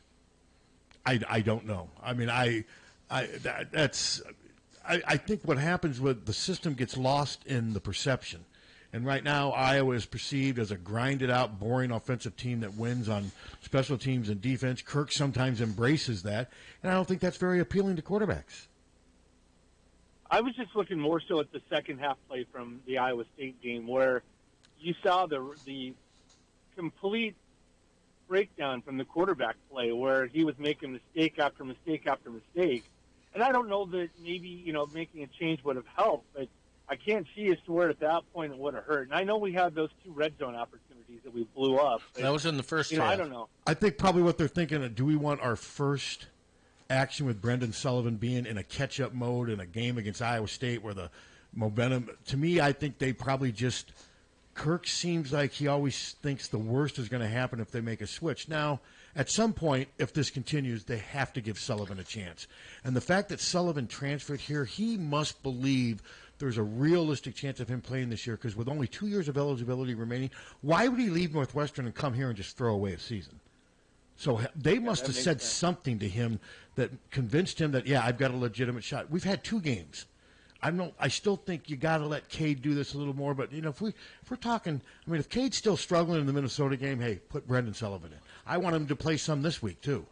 I don't know. I mean, I think what happens with the system gets lost in the perception. And right now, Iowa is perceived as a grinded-out, boring offensive team that wins on special teams and defense. Kirk sometimes embraces that, and I don't think that's very appealing to quarterbacks. I was just looking more so at the second half play from the Iowa State game, where you saw the complete breakdown from the quarterback play, where he was making mistake after mistake after mistake. And I don't know that maybe, making a change would have helped, but I can't see as to where at that point it would have hurt. And I know we had those 2 red zone opportunities that we blew up. But, that was in the first half. I don't know. I think probably what they're thinking, do we want our first action with Brendan Sullivan being in a catch-up mode in a game against Iowa State where the momentum, to me, I think they probably just, Kirk seems like he always thinks the worst is going to happen if they make a switch. Now, at some point, if this continues, they have to give Sullivan a chance. And the fact that Sullivan transferred here, he must believe there's a realistic chance of him playing this year, because with only 2 years of eligibility remaining, why would he leave Northwestern and come here and just throw away a season? So they must have said something to him that convinced him that, I've got a legitimate shot. We've had 2 games. I still think you got to let Cade do this a little more. But if we're talking, if Cade's still struggling in the Minnesota game, hey, put Brendan Sullivan in. I want him to play some this week too.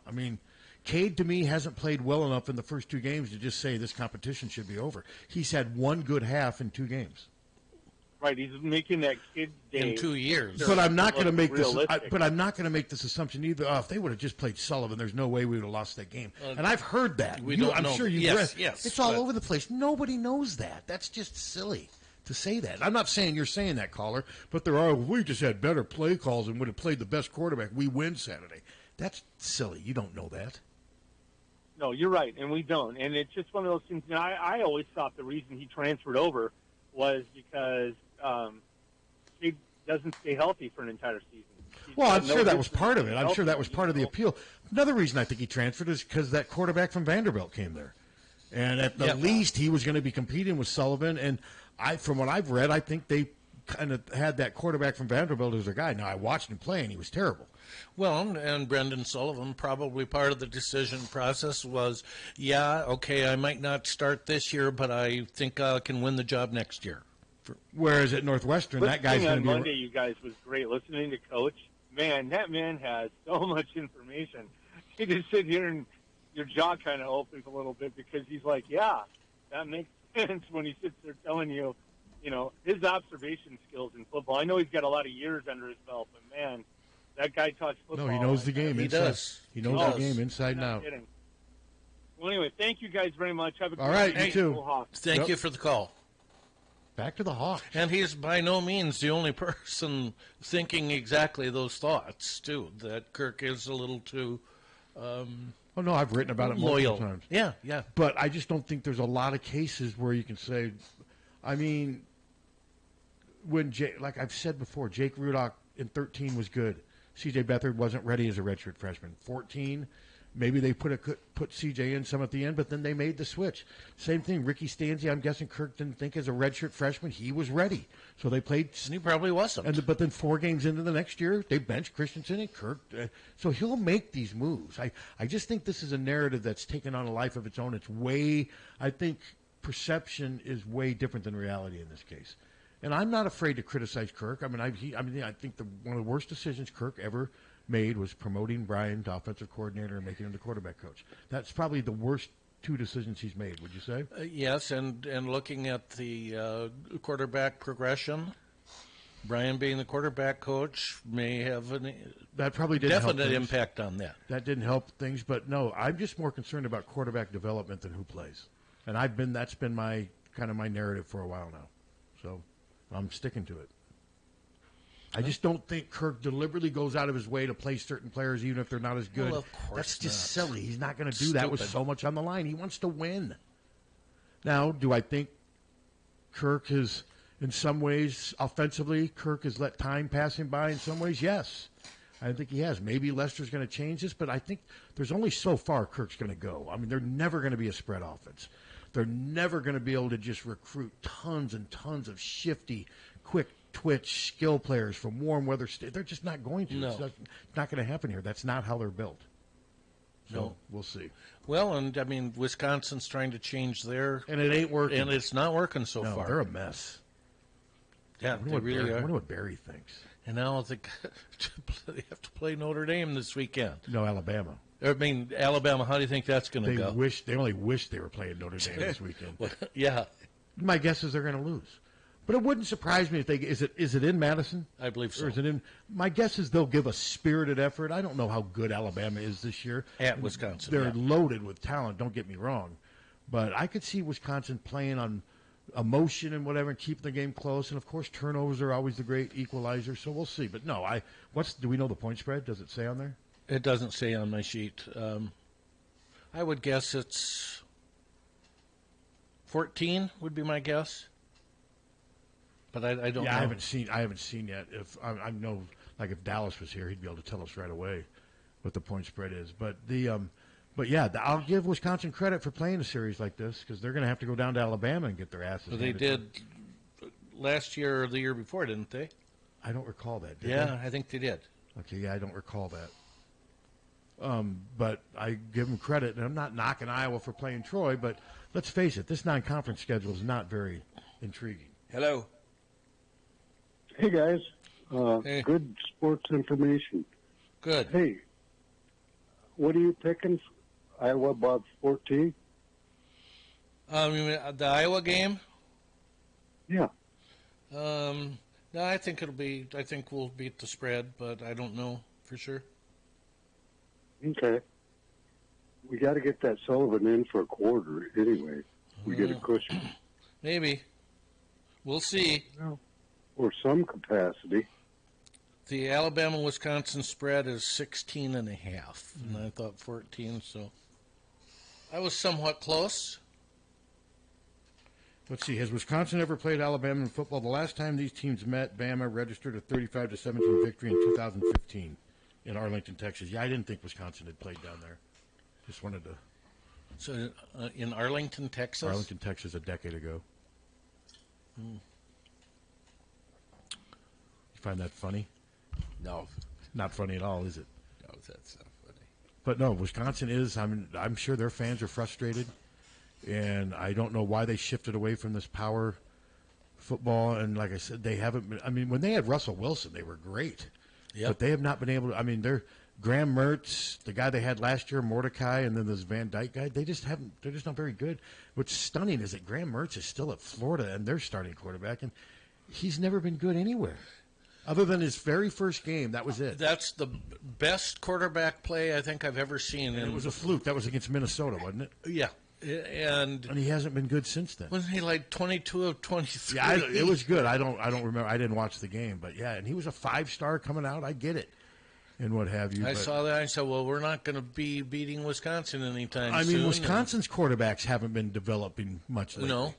Cade to me hasn't played well enough in the first 2 games to just say this competition should be over. He's had 1 good half in 2 games. Right, he's making that kid day in 2 years. But I'm not going to make this. But I'm not going to make this assumption either. If they would have just played Sullivan, there's no way we would have lost that game. And I've heard that. I'm sure you've read. Yes, it's all over the place. Nobody knows that. That's just silly to say that. I'm not saying you're saying that, caller. But we just had better play calls and would have played the best quarterback. We win Saturday. That's silly. You don't know that. No, you're right, and we don't. And it's just one of those things. I always thought the reason he transferred over was because he doesn't stay healthy for an entire season. Well, I'm sure that was part of it. I'm sure that was part of the appeal. Another reason I think he transferred is because that quarterback from Vanderbilt came there. And at the least, he was going to be competing with Sullivan. And from what I've read, I think they kind of had that quarterback from Vanderbilt as their guy. Now, I watched him play, and he was terrible. Well, and Brendan Sullivan, probably part of the decision process was, I might not start this year, but I think I can win the job next year. Whereas at Northwestern, that guy's going to be... Monday, you guys, was great. Listening to Coach, man, that man has so much information. You just sit here and your jaw kind of opens a little bit because he's like, that makes sense when he sits there telling you, his observation skills in football. I know he's got a lot of years under his belt, but, man, that guy talks football. No, he knows the game. He does. He knows the game inside and out. Kidding. Well, anyway, thank you guys very much. Have a great All right, day. you too. Thank you for the call. Back to the Hawks. And he's by no means the only person thinking exactly those thoughts, too, that Kirk is a little too no, I've written about it multiple times. Yeah. But I just don't think there's a lot of cases where you can say, when like I've said before, Jake Rudock in 13 was good. C.J. Beathard wasn't ready as a redshirt freshman. 14, maybe they put C.J. in some at the end, but then they made the switch. Same thing, Ricky Stanzi, I'm guessing Kirk didn't think as a redshirt freshman he was ready. So they played. And he probably wasn't. But then 4 games into the next year, they benched Christensen and Kirk. So he'll make these moves. I just think this is a narrative that's taken on a life of its own. I think perception is way different than reality in this case. And I'm not afraid to criticize Kirk. I think one of the worst decisions Kirk ever made was promoting Brian to offensive coordinator and making him the quarterback coach. That's probably the worst 2 decisions he's made, would you say? Yes, and looking at the quarterback progression, Brian being the quarterback coach may have that probably did definite impact on that. That didn't help things, but no, I'm just more concerned about quarterback development than who plays. And that's been my narrative for a while now. So I'm sticking to it. I just don't think Kirk deliberately goes out of his way to play certain players even if they're not as good. Well, of course That's just not. silly. He's not going to do that with so much on the line. He wants to win. Now, do I think Kirk has, in some ways, offensively, Kirk has let time pass him by in some ways? Yes. I think he has. Maybe Lester's going to change this, but I think there's only so far Kirk's going to go. They're never going to be a spread offense. They're never going to be able to just recruit tons and tons of shifty, quick twitch skill players from warm weather states. They're just not going to. No. It's not going to happen here. That's not how they're built. So No. We'll see. Well, and Wisconsin's trying to change their, and it ain't working, and it's not working so no, far. They're a mess. Yeah, they really I are. wonder what Barry thinks. And now they have to play Notre Dame this weekend. No, Alabama. I mean, Alabama, how do you think that's going to go? They only wish they were playing Notre Dame this weekend. Well, yeah. My guess is they're going to lose. But it wouldn't surprise me if they is it in Madison? I believe so. Or is it in? My guess is they'll give a spirited effort. I don't know how good Alabama is this year. At Wisconsin. They're loaded with talent, don't get me wrong. But I could see Wisconsin playing on emotion and whatever and keeping the game close. And, of course, turnovers are always the great equalizer, so we'll see. But, no, do we know the point spread? Does it say on there? It doesn't say on my sheet. I would guess it's 14 would be my guess. But I don't know. I haven't seen yet. If I know, like if Dallas was here, he'd be able to tell us right away what the point spread is. But I'll give Wisconsin credit for playing a series like this because they're going to have to go down to Alabama and get their asses. Well, they did last year or the year before, didn't they? I don't recall that. Did yeah, they? I think they did. Okay, yeah, I don't recall that. But I give them credit, and I'm not knocking Iowa for playing Troy, but let's face it, this non-conference schedule is not very intriguing. Hello. Hey, guys. Hey. Good sports information. Good. Hey, what are you picking? Iowa above 14? You mean the Iowa game? Yeah. No, I think we'll beat the spread, but I don't know for sure. Okay. We got to get that Sullivan in for a quarter anyway. We get a cushion. Maybe. We'll see. No. Or some capacity. The Alabama-Wisconsin spread is 16.5, and I thought 14, so I was somewhat close. Let's see. Has Wisconsin ever played Alabama in football? The last time these teams met, Bama registered a 35-17 victory in 2015 in Arlington, Texas. Yeah, I didn't think Wisconsin had played down there. Just wanted to. So in Arlington, Texas? Arlington, Texas, a decade ago. Hmm. You find that funny? No. Not funny at all, is it? No, that's not funny. But no, Wisconsin is. I'm sure their fans are frustrated, and I don't know why they shifted away from this power football. And like I said, they haven't been. I mean, when they had Russell Wilson, they were great. Yep. But they have not been able to. I mean, they're Graham Mertz, the guy they had last year, Mordecai, and then this Van Dyke guy. They just haven't. They're just not very good. What's stunning is that Graham Mertz is still at Florida, and they're starting quarterback, and he's never been good anywhere. Other than his very first game, that was it. That's the best quarterback play I think I've ever seen. And it was a fluke. That was against Minnesota, wasn't it? Yeah. And he hasn't been good since then. Wasn't he like 22 of 23? Yeah, it was good. I don't remember. I didn't watch the game, but yeah, and he was a 5-star coming out. I get it, and what have you. I saw that. I said, well, we're not going to be beating Wisconsin anytime soon. I mean, Wisconsin's quarterbacks haven't been developing much lately. No.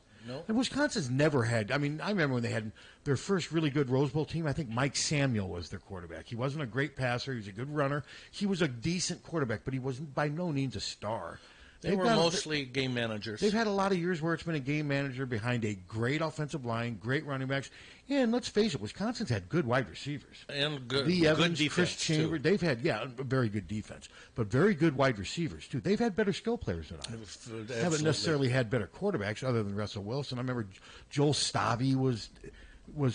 And Wisconsin's never had. I mean, I remember when they had their first really good Rose Bowl team. I think Mike Samuel was their quarterback. He wasn't a great passer. He was a good runner. He was a decent quarterback, but he wasn't by no means a star. They were mostly game managers. They've had a lot of years where it's been a game manager behind a great offensive line, great running backs, and let's face it, Wisconsin's had good wide receivers. And good Evans, defense, Chris Chambers, they've had, a very good defense, but very good wide receivers, too. They've had better skill players than I. They haven't necessarily had better quarterbacks other than Russell Wilson. I remember Joel Stabby was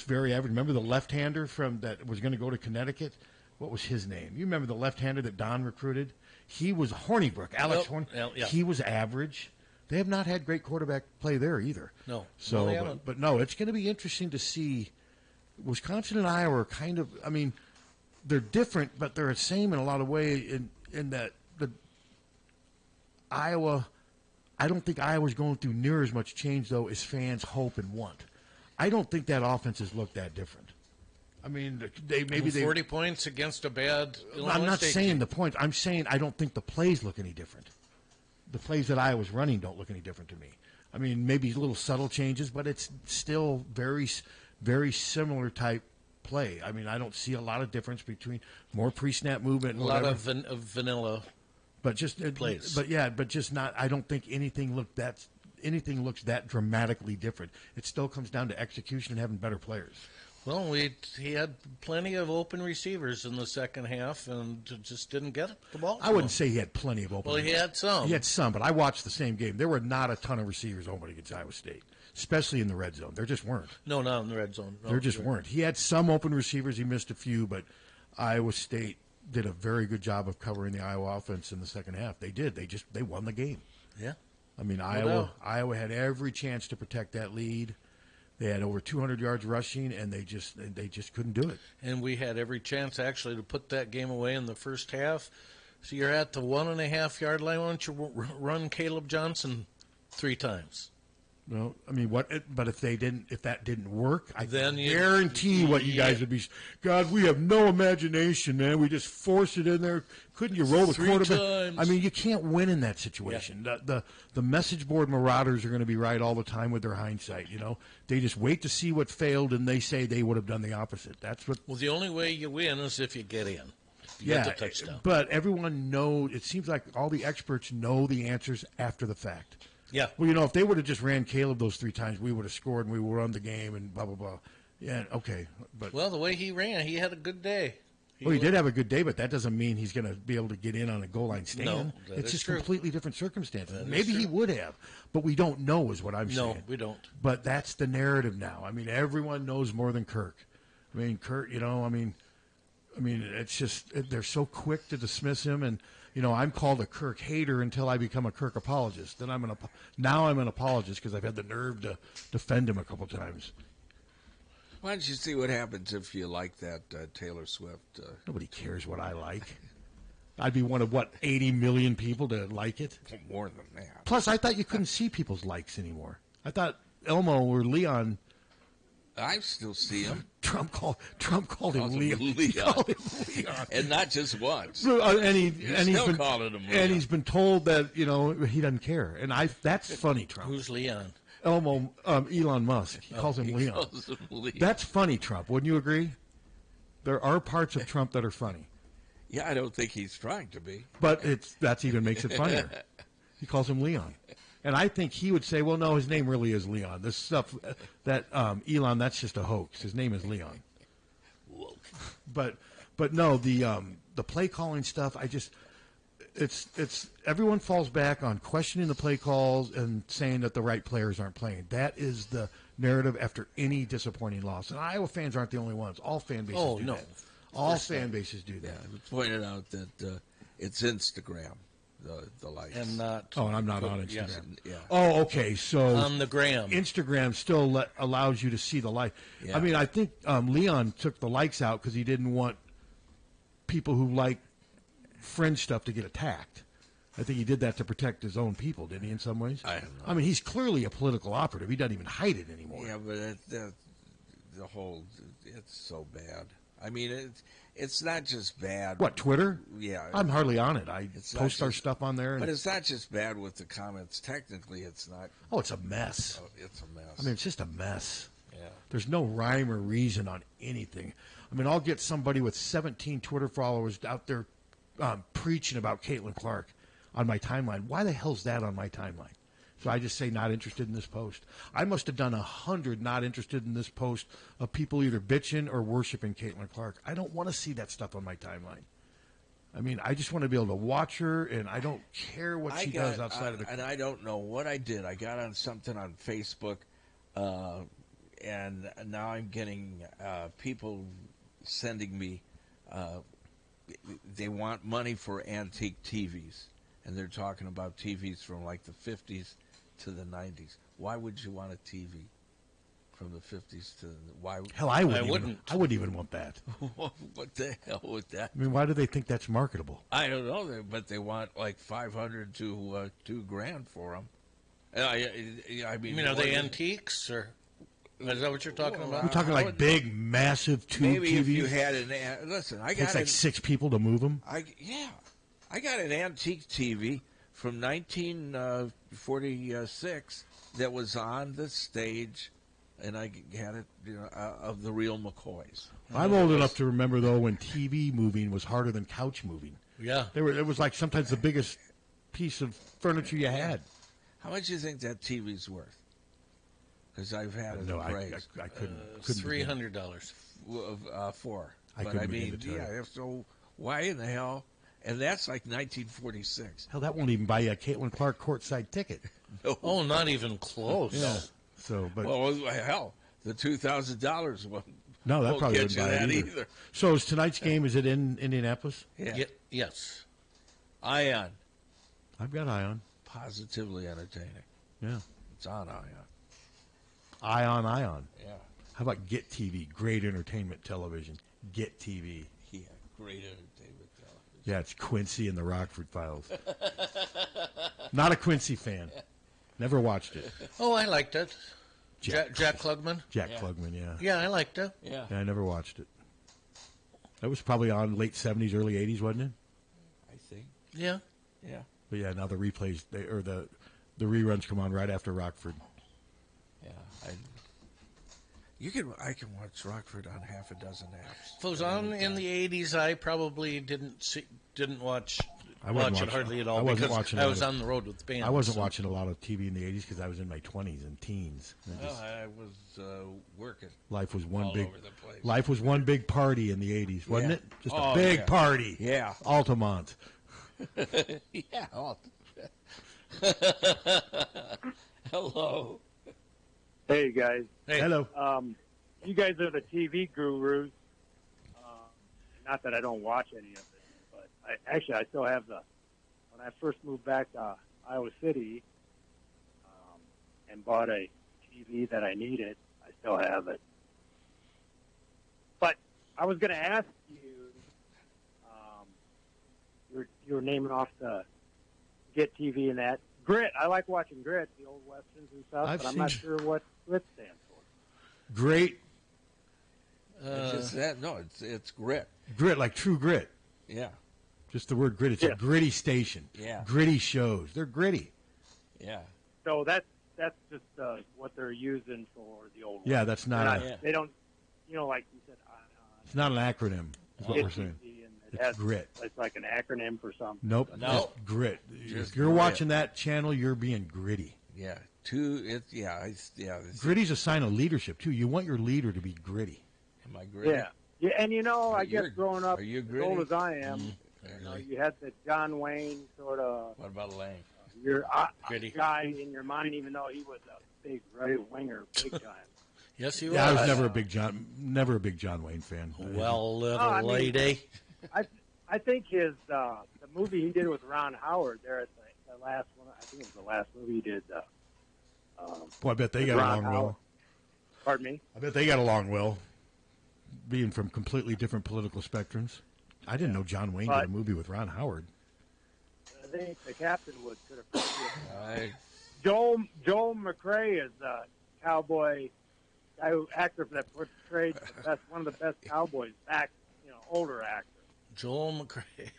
very average. Remember the left-hander that was going to go to Connecticut? What was his name? You remember the left-hander that Don recruited? He was Hornibrook, Alex Hornibrook. Yeah. He was average. They have not had great quarterback play there either. No. So, but no, it's going to be interesting to see. Wisconsin and Iowa are kind of. I mean, they're different, but they're the same in a lot of ways. In that the Iowa, I don't think Iowa's going through near as much change though as fans hope and want. I don't think that offense has looked that different. I mean, they 40 points against a bad Illinois I'm not State saying team. the points. I'm saying I don't think the plays look any different. The plays that Iowa's running don't look any different to me. I mean, maybe little subtle changes, but it's still very, very similar type play. I mean, I don't see a lot of difference between more pre-snap movement and a lot whatever. of vanilla but just plays. But just not. I don't think anything looks that dramatically different. It still comes down to execution and having better players. Well, he had plenty of open receivers in the second half and just didn't get the ball. I wouldn't say he had plenty of open. Well, he had some. He had some, but I watched the same game. There were not a ton of receivers open against Iowa State. especially in the red zone. There just weren't. No, not in the red zone. No, There just weren't. He had some open receivers. He missed a few, but Iowa State did a very good job of covering the Iowa offense in the second half. They did. They won the game. Yeah. I mean, Iowa had every chance to protect that lead. They had over 200 yards rushing, and they just couldn't do it. And we had every chance actually to put that game away in the first half. So you're at the 1.5 yard line. Why don't you run Caleb Johnson 3 times? No, I mean what? But if that didn't work, I Then you- guarantee what you guys would be. God, we have no imagination, man. We just force it in there. Couldn't you roll the 3 quarterback? times. I mean, you can't win in that situation. The message board marauders are going to be right all the time with their hindsight. You know, they just wait to see what failed, and they say they would have done the opposite. That's what. Well, the only way you win is if you get in. You Yeah, get the touchdown. but everyone knows. It seems like all the experts know the answers after the fact. Yeah. Well, you know, if they would have just ran Caleb those 3 times, we would have scored and we would have won the game and blah, blah, blah. Yeah, okay. But Well, the way he ran, he had a good day. well, he did have a good day, but that doesn't mean he's going to be able to get in on a goal line stand. No, that it's is just true. completely different circumstances. That is Maybe he true. would have, but we don't know is what I'm No, saying. we don't. But that's the narrative now. I mean, everyone knows more than Kirk. I mean, Kirk, you know, I mean, it's just they're so quick to dismiss him, and you know, I'm called a Kirk hater until I become a Kirk apologist. Then I'm an apologist because I've had the nerve to defend him a couple times. Why don't you see what happens if you like that Taylor Swift? Nobody cares what I like. I'd be one of 80 million people to like it. More than that. Plus, I thought you couldn't see people's likes anymore. I thought Elmo or Leon. I still see him. Trump called him Leon. He called him Leon. And not just once. And he's he's been calling him Leon. and he's been told that he doesn't care. And that's funny, Trump. Who's Leon? Elmo, Elon Musk. He calls him Leon. calls him Leon. That's funny, Trump. Wouldn't you agree? There are parts of Trump that are funny, Yeah, I don't think he's trying to be. but that's even makes it funnier. He calls him Leon. And I think he would say, well, no, his name really is Leon. This stuff, that Elon, that's just a hoax. His name is Leon. But no, the play calling stuff, it's everyone falls back on questioning the play calls and saying that the right players aren't playing. That is the narrative after any disappointing loss. And Iowa fans aren't the only ones. All fan bases do that. All fan bases do that. Yeah, it pointed out that it's Instagram, the likes. And not. Oh, and I'm not on Yeah. Instagram. Yeah. Oh, okay. So On the gram. Instagram still allows you to see the like. Yeah. I mean, I think Leon took the likes out because he didn't want people who like fringe stuff to get attacked. I think he did that to protect his own people, didn't he? In some ways. I don't know. I mean, he's clearly a political operative. He doesn't even hide it anymore. Yeah, but the whole, it's so bad. I mean, it's not just bad. What, Twitter? Yeah. I'm hardly on it. I It's not post our just- stuff on there. And But it's not just bad with the comments. Technically, it's not. oh, it's a mess. Oh, it's a mess. I mean, it's just a mess. Yeah. There's no rhyme or reason on anything. I mean, I'll get somebody with 17 Twitter followers out there preaching about Caitlin Clark on my timeline. Why the hell's that on my timeline? So I just say not interested in this post. I must have done 100 not interested in this post of people either bitching or worshiping Caitlin Clark. I don't want to see that stuff on my timeline. I mean, I just want to be able to watch her, and I don't care what she does outside of the. And I don't know what I did. I got on something on Facebook, and now I'm getting people sending me. They want money for antique TVs, and they're talking about TVs from like the 50s to the 90s. Why would you want a TV from the 50s to why? Hell, I wouldn't even want that. What the hell with that? I mean, why do they think that's marketable? I don't know, but they want like $500 to $2,000 for them. I mean, You mean, are they antiques or? Is that what you're talking about? We're talking like big, massive tube maybe TVs. if you had listen, I got takes like 6 people to move them. I got an antique TV from 1946 that was on the stage, and I had it of the real McCoys. I'm old enough to remember though when TV moving was harder than couch moving. Yeah, it was like sometimes the biggest piece of furniture you had. How much do you think that TV's worth? Because I've had it No, appraised. I couldn't. $300. For. I But couldn't I begin mean, to tell you. so why in the hell? And that's like 1946. Hell, that won't even buy you a Caitlin Clark courtside ticket. No. Oh, not even close. Yeah. So, but well, hell, the $2,000 won't. No, that won't probably get wouldn't you buy it that either. So is tonight's game, is it in Indianapolis? Yeah. Yes. Ion. I've got Ion. Positively entertaining. Yeah. It's on Ion. Ion. Yeah. How about Get TV? Great entertainment television. Get TV. Yeah, great entertainment television. Yeah, it's Quincy and the Rockford Files. Not a Quincy fan. Never watched it. Oh, I liked it. Jack Klugman? Jack Klugman, yeah. Yeah, I liked it. Yeah. I never watched it. That was probably on late 70s, early 80s, wasn't it? I think. Yeah. Yeah. But yeah, now the replays, the reruns come on right after Rockford. Yeah. I can watch Rockford on half a dozen apps. If it was on in the 80s, I probably didn't watch it hardly at all. I wasn't because watching. I was on the road with the band. I wasn't watching a lot of TV in the 80s because I was in my 20s and teens. I was working. Life was all over the place. Life was one big party in the 80s, wasn't it? Just a Oh, big yeah. party. Yeah. Altamont. Yeah. Hello. Hey, guys. Hey. Hello. You guys are the TV gurus. Not that I don't watch any of it, but I still have when I first moved back to Iowa City and bought a TV that I needed, I still have it. But I was going to ask you, you were naming off the Get TV and that. Grit. I like watching Grit, the old westerns and stuff, but I'm not sure what Grit stands for. Great. It's just that. No, it's grit. Grit, like True Grit. Yeah. Just the word grit. It's a gritty station. Yeah. Gritty shows. They're gritty. Yeah. So that's just what they're using for the old. Yeah, that's not. They don't, like you said. It's not an acronym. Is what we're saying. It's grit. It's like an acronym for something. Nope. No. Just grit. Just if you're grit. watching that channel, you're being gritty. Yeah. Gritty's a sign of leadership too. You want your leader to be gritty. Am I gritty? Yeah. Yeah, and I guess growing up, are you as gritty? old as I am, you had the John Wayne sort of. What about Lang? Your Gritty guy in your mind, even though he was a big right winger, big time. Yes, he was. Yeah, I was never a big John Wayne fan. Well, little lady. I think the movie he did with Ron Howard there at the last one. I think it was the last movie he did. Boy, I bet they got along well. Pardon me? I bet they got along well, being from completely different political spectrums. I didn't know John Wayne did a movie with Ron Howard. I think the captain could have. Joel McRae is a cowboy actor that portrayed one of the best cowboys back, older actor. Joel McRae.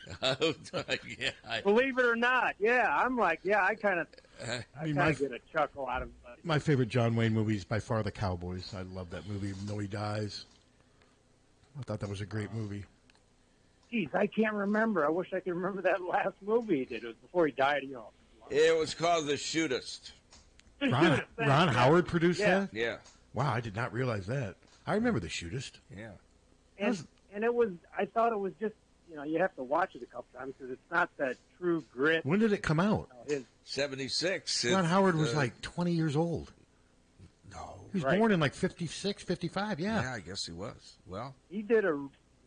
Believe it or not, I'm like, I kind of get a chuckle out of it. My favorite John Wayne movie is by far The Cowboys. I love that movie, even though he dies. I thought that was a great movie. Geez, I can't remember. I wish I could remember that last movie he did. It was before he died, It was called The Shootist. Ron Howard produced that? Yeah. Wow, I did not realize that. I remember The Shootist. Yeah. And it was, I thought it was just, you have to watch it a couple times because it's not that true grit. When did it come out? 76. Ron Howard was like 20 years old. No. He was born in like 56, 55, Yeah, I guess he was. Well, he did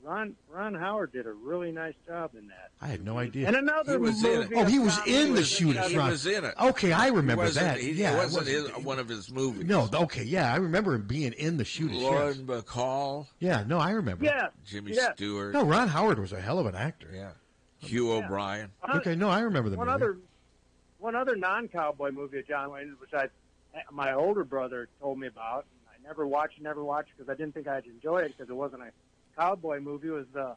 Ron Howard did a really nice job in that. I had no idea. And another movie. Oh, he was in The Shootist. He was in it. Okay, I remember that. It wasn't one of his movies. No, okay, yeah, I remember him being in The Shootist. Lauren Bacall. Yeah, no, I remember. Yeah. Jimmy Stewart. No, Ron Howard was a hell of an actor. Yeah. Hugh O'Brien. Okay, no, I remember the movie. One other non-cowboy movie of John Wayne, which my older brother told me about, and I never watched because I didn't think I'd enjoy it because it wasn't a cowboy movie. Was the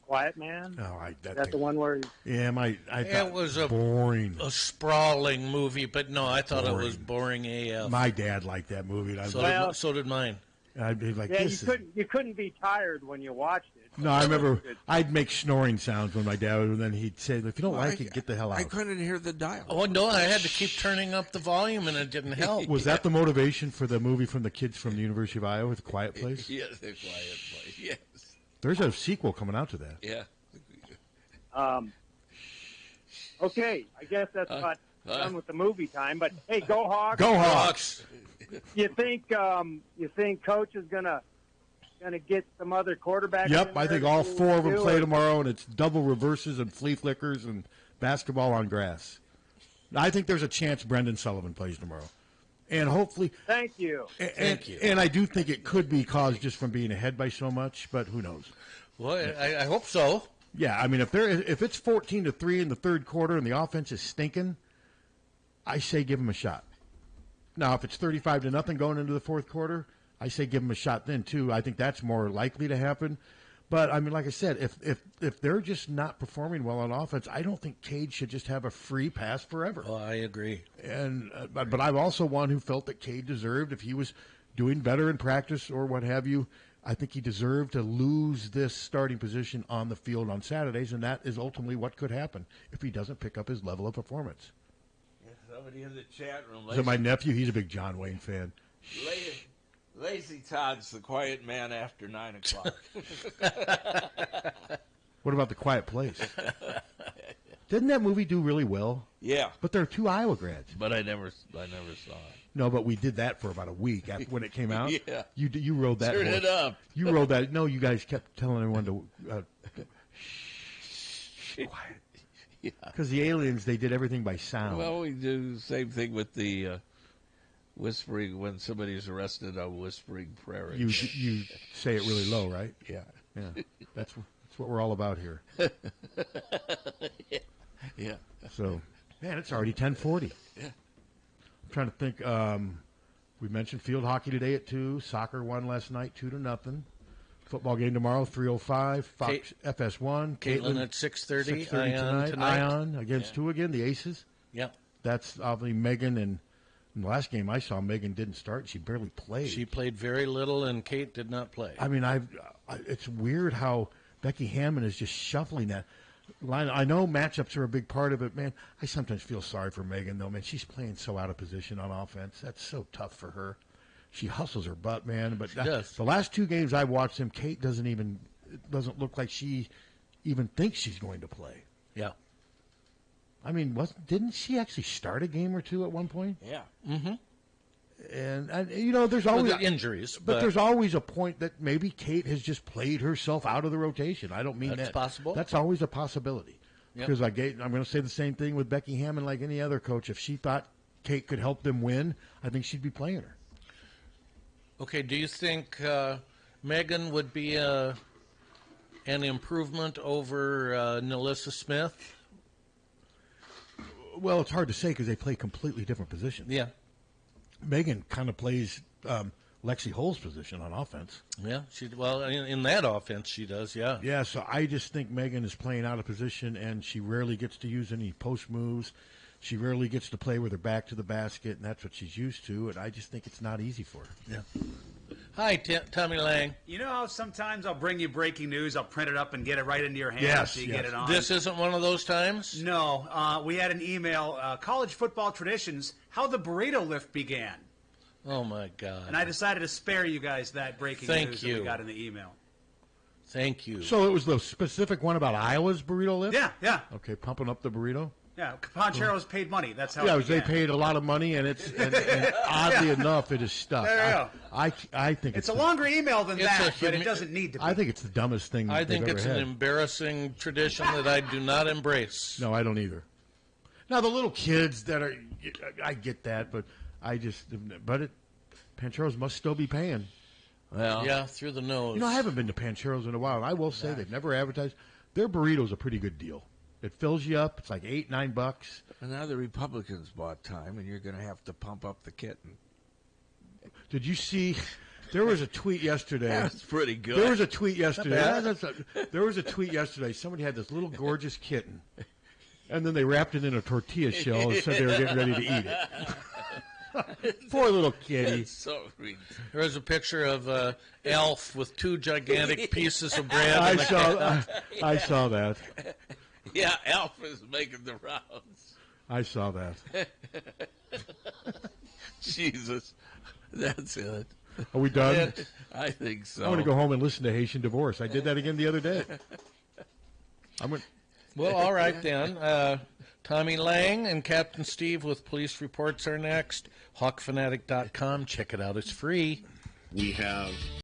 Quiet Man? Oh, That's the one where. I thought it was boring, a sprawling movie, but no, I thought it was boring AF. My dad liked that movie. So did mine. I'd be like, you couldn't be tired when you watched it. No, I remember I'd make snoring sounds when my dad would, and then he'd say, if you don't like it, get the hell out. I couldn't hear the dialogue. Oh, no, I had to keep turning up the volume, and it didn't help. Was that the motivation for the movie from the kids from the University of Iowa, The Quiet Place? Yes, The Quiet Place, yes. There's a sequel coming out to that. Yeah. Okay, I guess that's about done with the movie time. But hey, go Hawks! Go Hawks! You think Coach is gonna get some other quarterbacks? Yep, I think all four of them play tomorrow, and it's double reverses and flea flickers and basketball on grass. I think there's a chance Brendan Sullivan plays tomorrow, and hopefully. Thank you. Thank you. And I do think it could be caused just from being ahead by so much, but who knows? Well, I hope so. Yeah, I mean, if it's 14-3 in the third quarter and the offense is stinking, I say give them a shot. Now, if it's 35-0 going into the fourth quarter, I say give them a shot then too. I think that's more likely to happen. But I mean, like I said, if they're just not performing well on offense, I don't think Cade should just have a free pass forever. Oh, I agree. And but I'm also one who felt that Cade deserved, if he was doing better in practice or what have you, I think he deserved to lose this starting position on the field on Saturdays, and that is ultimately what could happen if he doesn't pick up his level of performance. Somebody in the chat room. So my nephew, he's a big John Wayne fan. Lazy Todd's the quiet man after 9 o'clock. What about The Quiet Place? Didn't that movie do really well? Yeah. But they're two Iowa grads. But I never saw it. No, but we did that for about a week when it came out. Yeah. You rode that. Turn it up. You rode that. No, you guys kept telling everyone to quiet. Yeah. Because the aliens, they did everything by sound. Well, we do the same thing with the whispering when somebody's arrested on Whispering Prairie. You say it really low, right? Yeah. Yeah. That's what we're all about here. Yeah. So, man, it's already 10:40. Yeah. I'm trying to think. We mentioned field hockey today at 2. Soccer won last night 2-0. Football game tomorrow 3:05. Fox FS1. Caitlin at 6:30. Ion tonight. Ion against 2 again. The Aces. Yeah. That's obviously Megan, and in the last game I saw, Megan didn't start. She barely played. She played very little, and Kate did not play. I mean, it's weird how Becky Hammond is just shuffling that line. I know matchups are a big part of it, man. I sometimes feel sorry for Megan, though, man. She's playing so out of position on offense. That's so tough for her. She hustles her butt, man. But the last 2 games I've watched him, Kate doesn't look like she even thinks she's going to play. Yeah. I mean, didn't she actually start a game or 2 at one point? Yeah. Mm-hmm. And there's always injuries, but there's always a point that maybe Kate has just played herself out of the rotation. I don't mean that's that. possible. That's always a possibility. Yep. Because I'm going to say the same thing with Becky Hammond, like any other coach. If she thought Kate could help them win, I think she'd be playing her. Okay. Do you think Megan would be an improvement over Nalissa Smith? Well, it's hard to say because they play completely different positions. Yeah. Megan kind of plays Lexi Hull's position on offense. Yeah, in that offense she does, yeah. Yeah, so I just think Megan is playing out of position, and she rarely gets to use any post moves. She rarely gets to play with her back to the basket, and that's what she's used to, and I just think it's not easy for her. Yeah. Hi, Tommy Lang. You know how sometimes I'll bring you breaking news, I'll print it up and get it right into your hands so you get it on? This isn't one of those times? No. We had an email, college football traditions, how the burrito lift began. Oh, my God. And I decided to spare you guys that breaking news that we got in the email. Thank you. So it was the specific one about Iowa's burrito lift? Yeah. Okay, pumping up the burrito? Yeah, Poncheros paid money. That's how. Yeah, it began. they paid a lot of money, and and oddly enough, it is stuck. There you go. I think it's a longer email than that, but it doesn't need to be. I think it's the dumbest thing. I think they've it's ever an had. embarrassing tradition that I do not embrace. No, I don't either. Now the little kids that are, I get that, but Pancheros must still be paying. Well, yeah, through the nose. I haven't been to Pancheros in a while, and I will say they've never advertised. Their burrito's a pretty good deal. It fills you up. It's like $8-9. And now the Republicans bought time, and you're going to have to pump up the kitten. Did you see? There was a tweet yesterday. That's pretty good. There was a tweet yesterday. There was a tweet yesterday. Somebody had this little gorgeous kitten, and then they wrapped it in a tortilla shell and said they were getting ready to eat it. Poor little kitty. That's so ridiculous. There was a picture of Elf with 2 gigantic pieces of bread. I saw that. Yeah, Alf is making the rounds. I saw that. Jesus. That's it. Are we done? I think so. I'm going to go home and listen to Haitian Divorce. I did that again the other day. Well, all right then. Tommy Lang and Captain Steve with police reports are next. HawkFanatic.com. Check it out. It's free. We have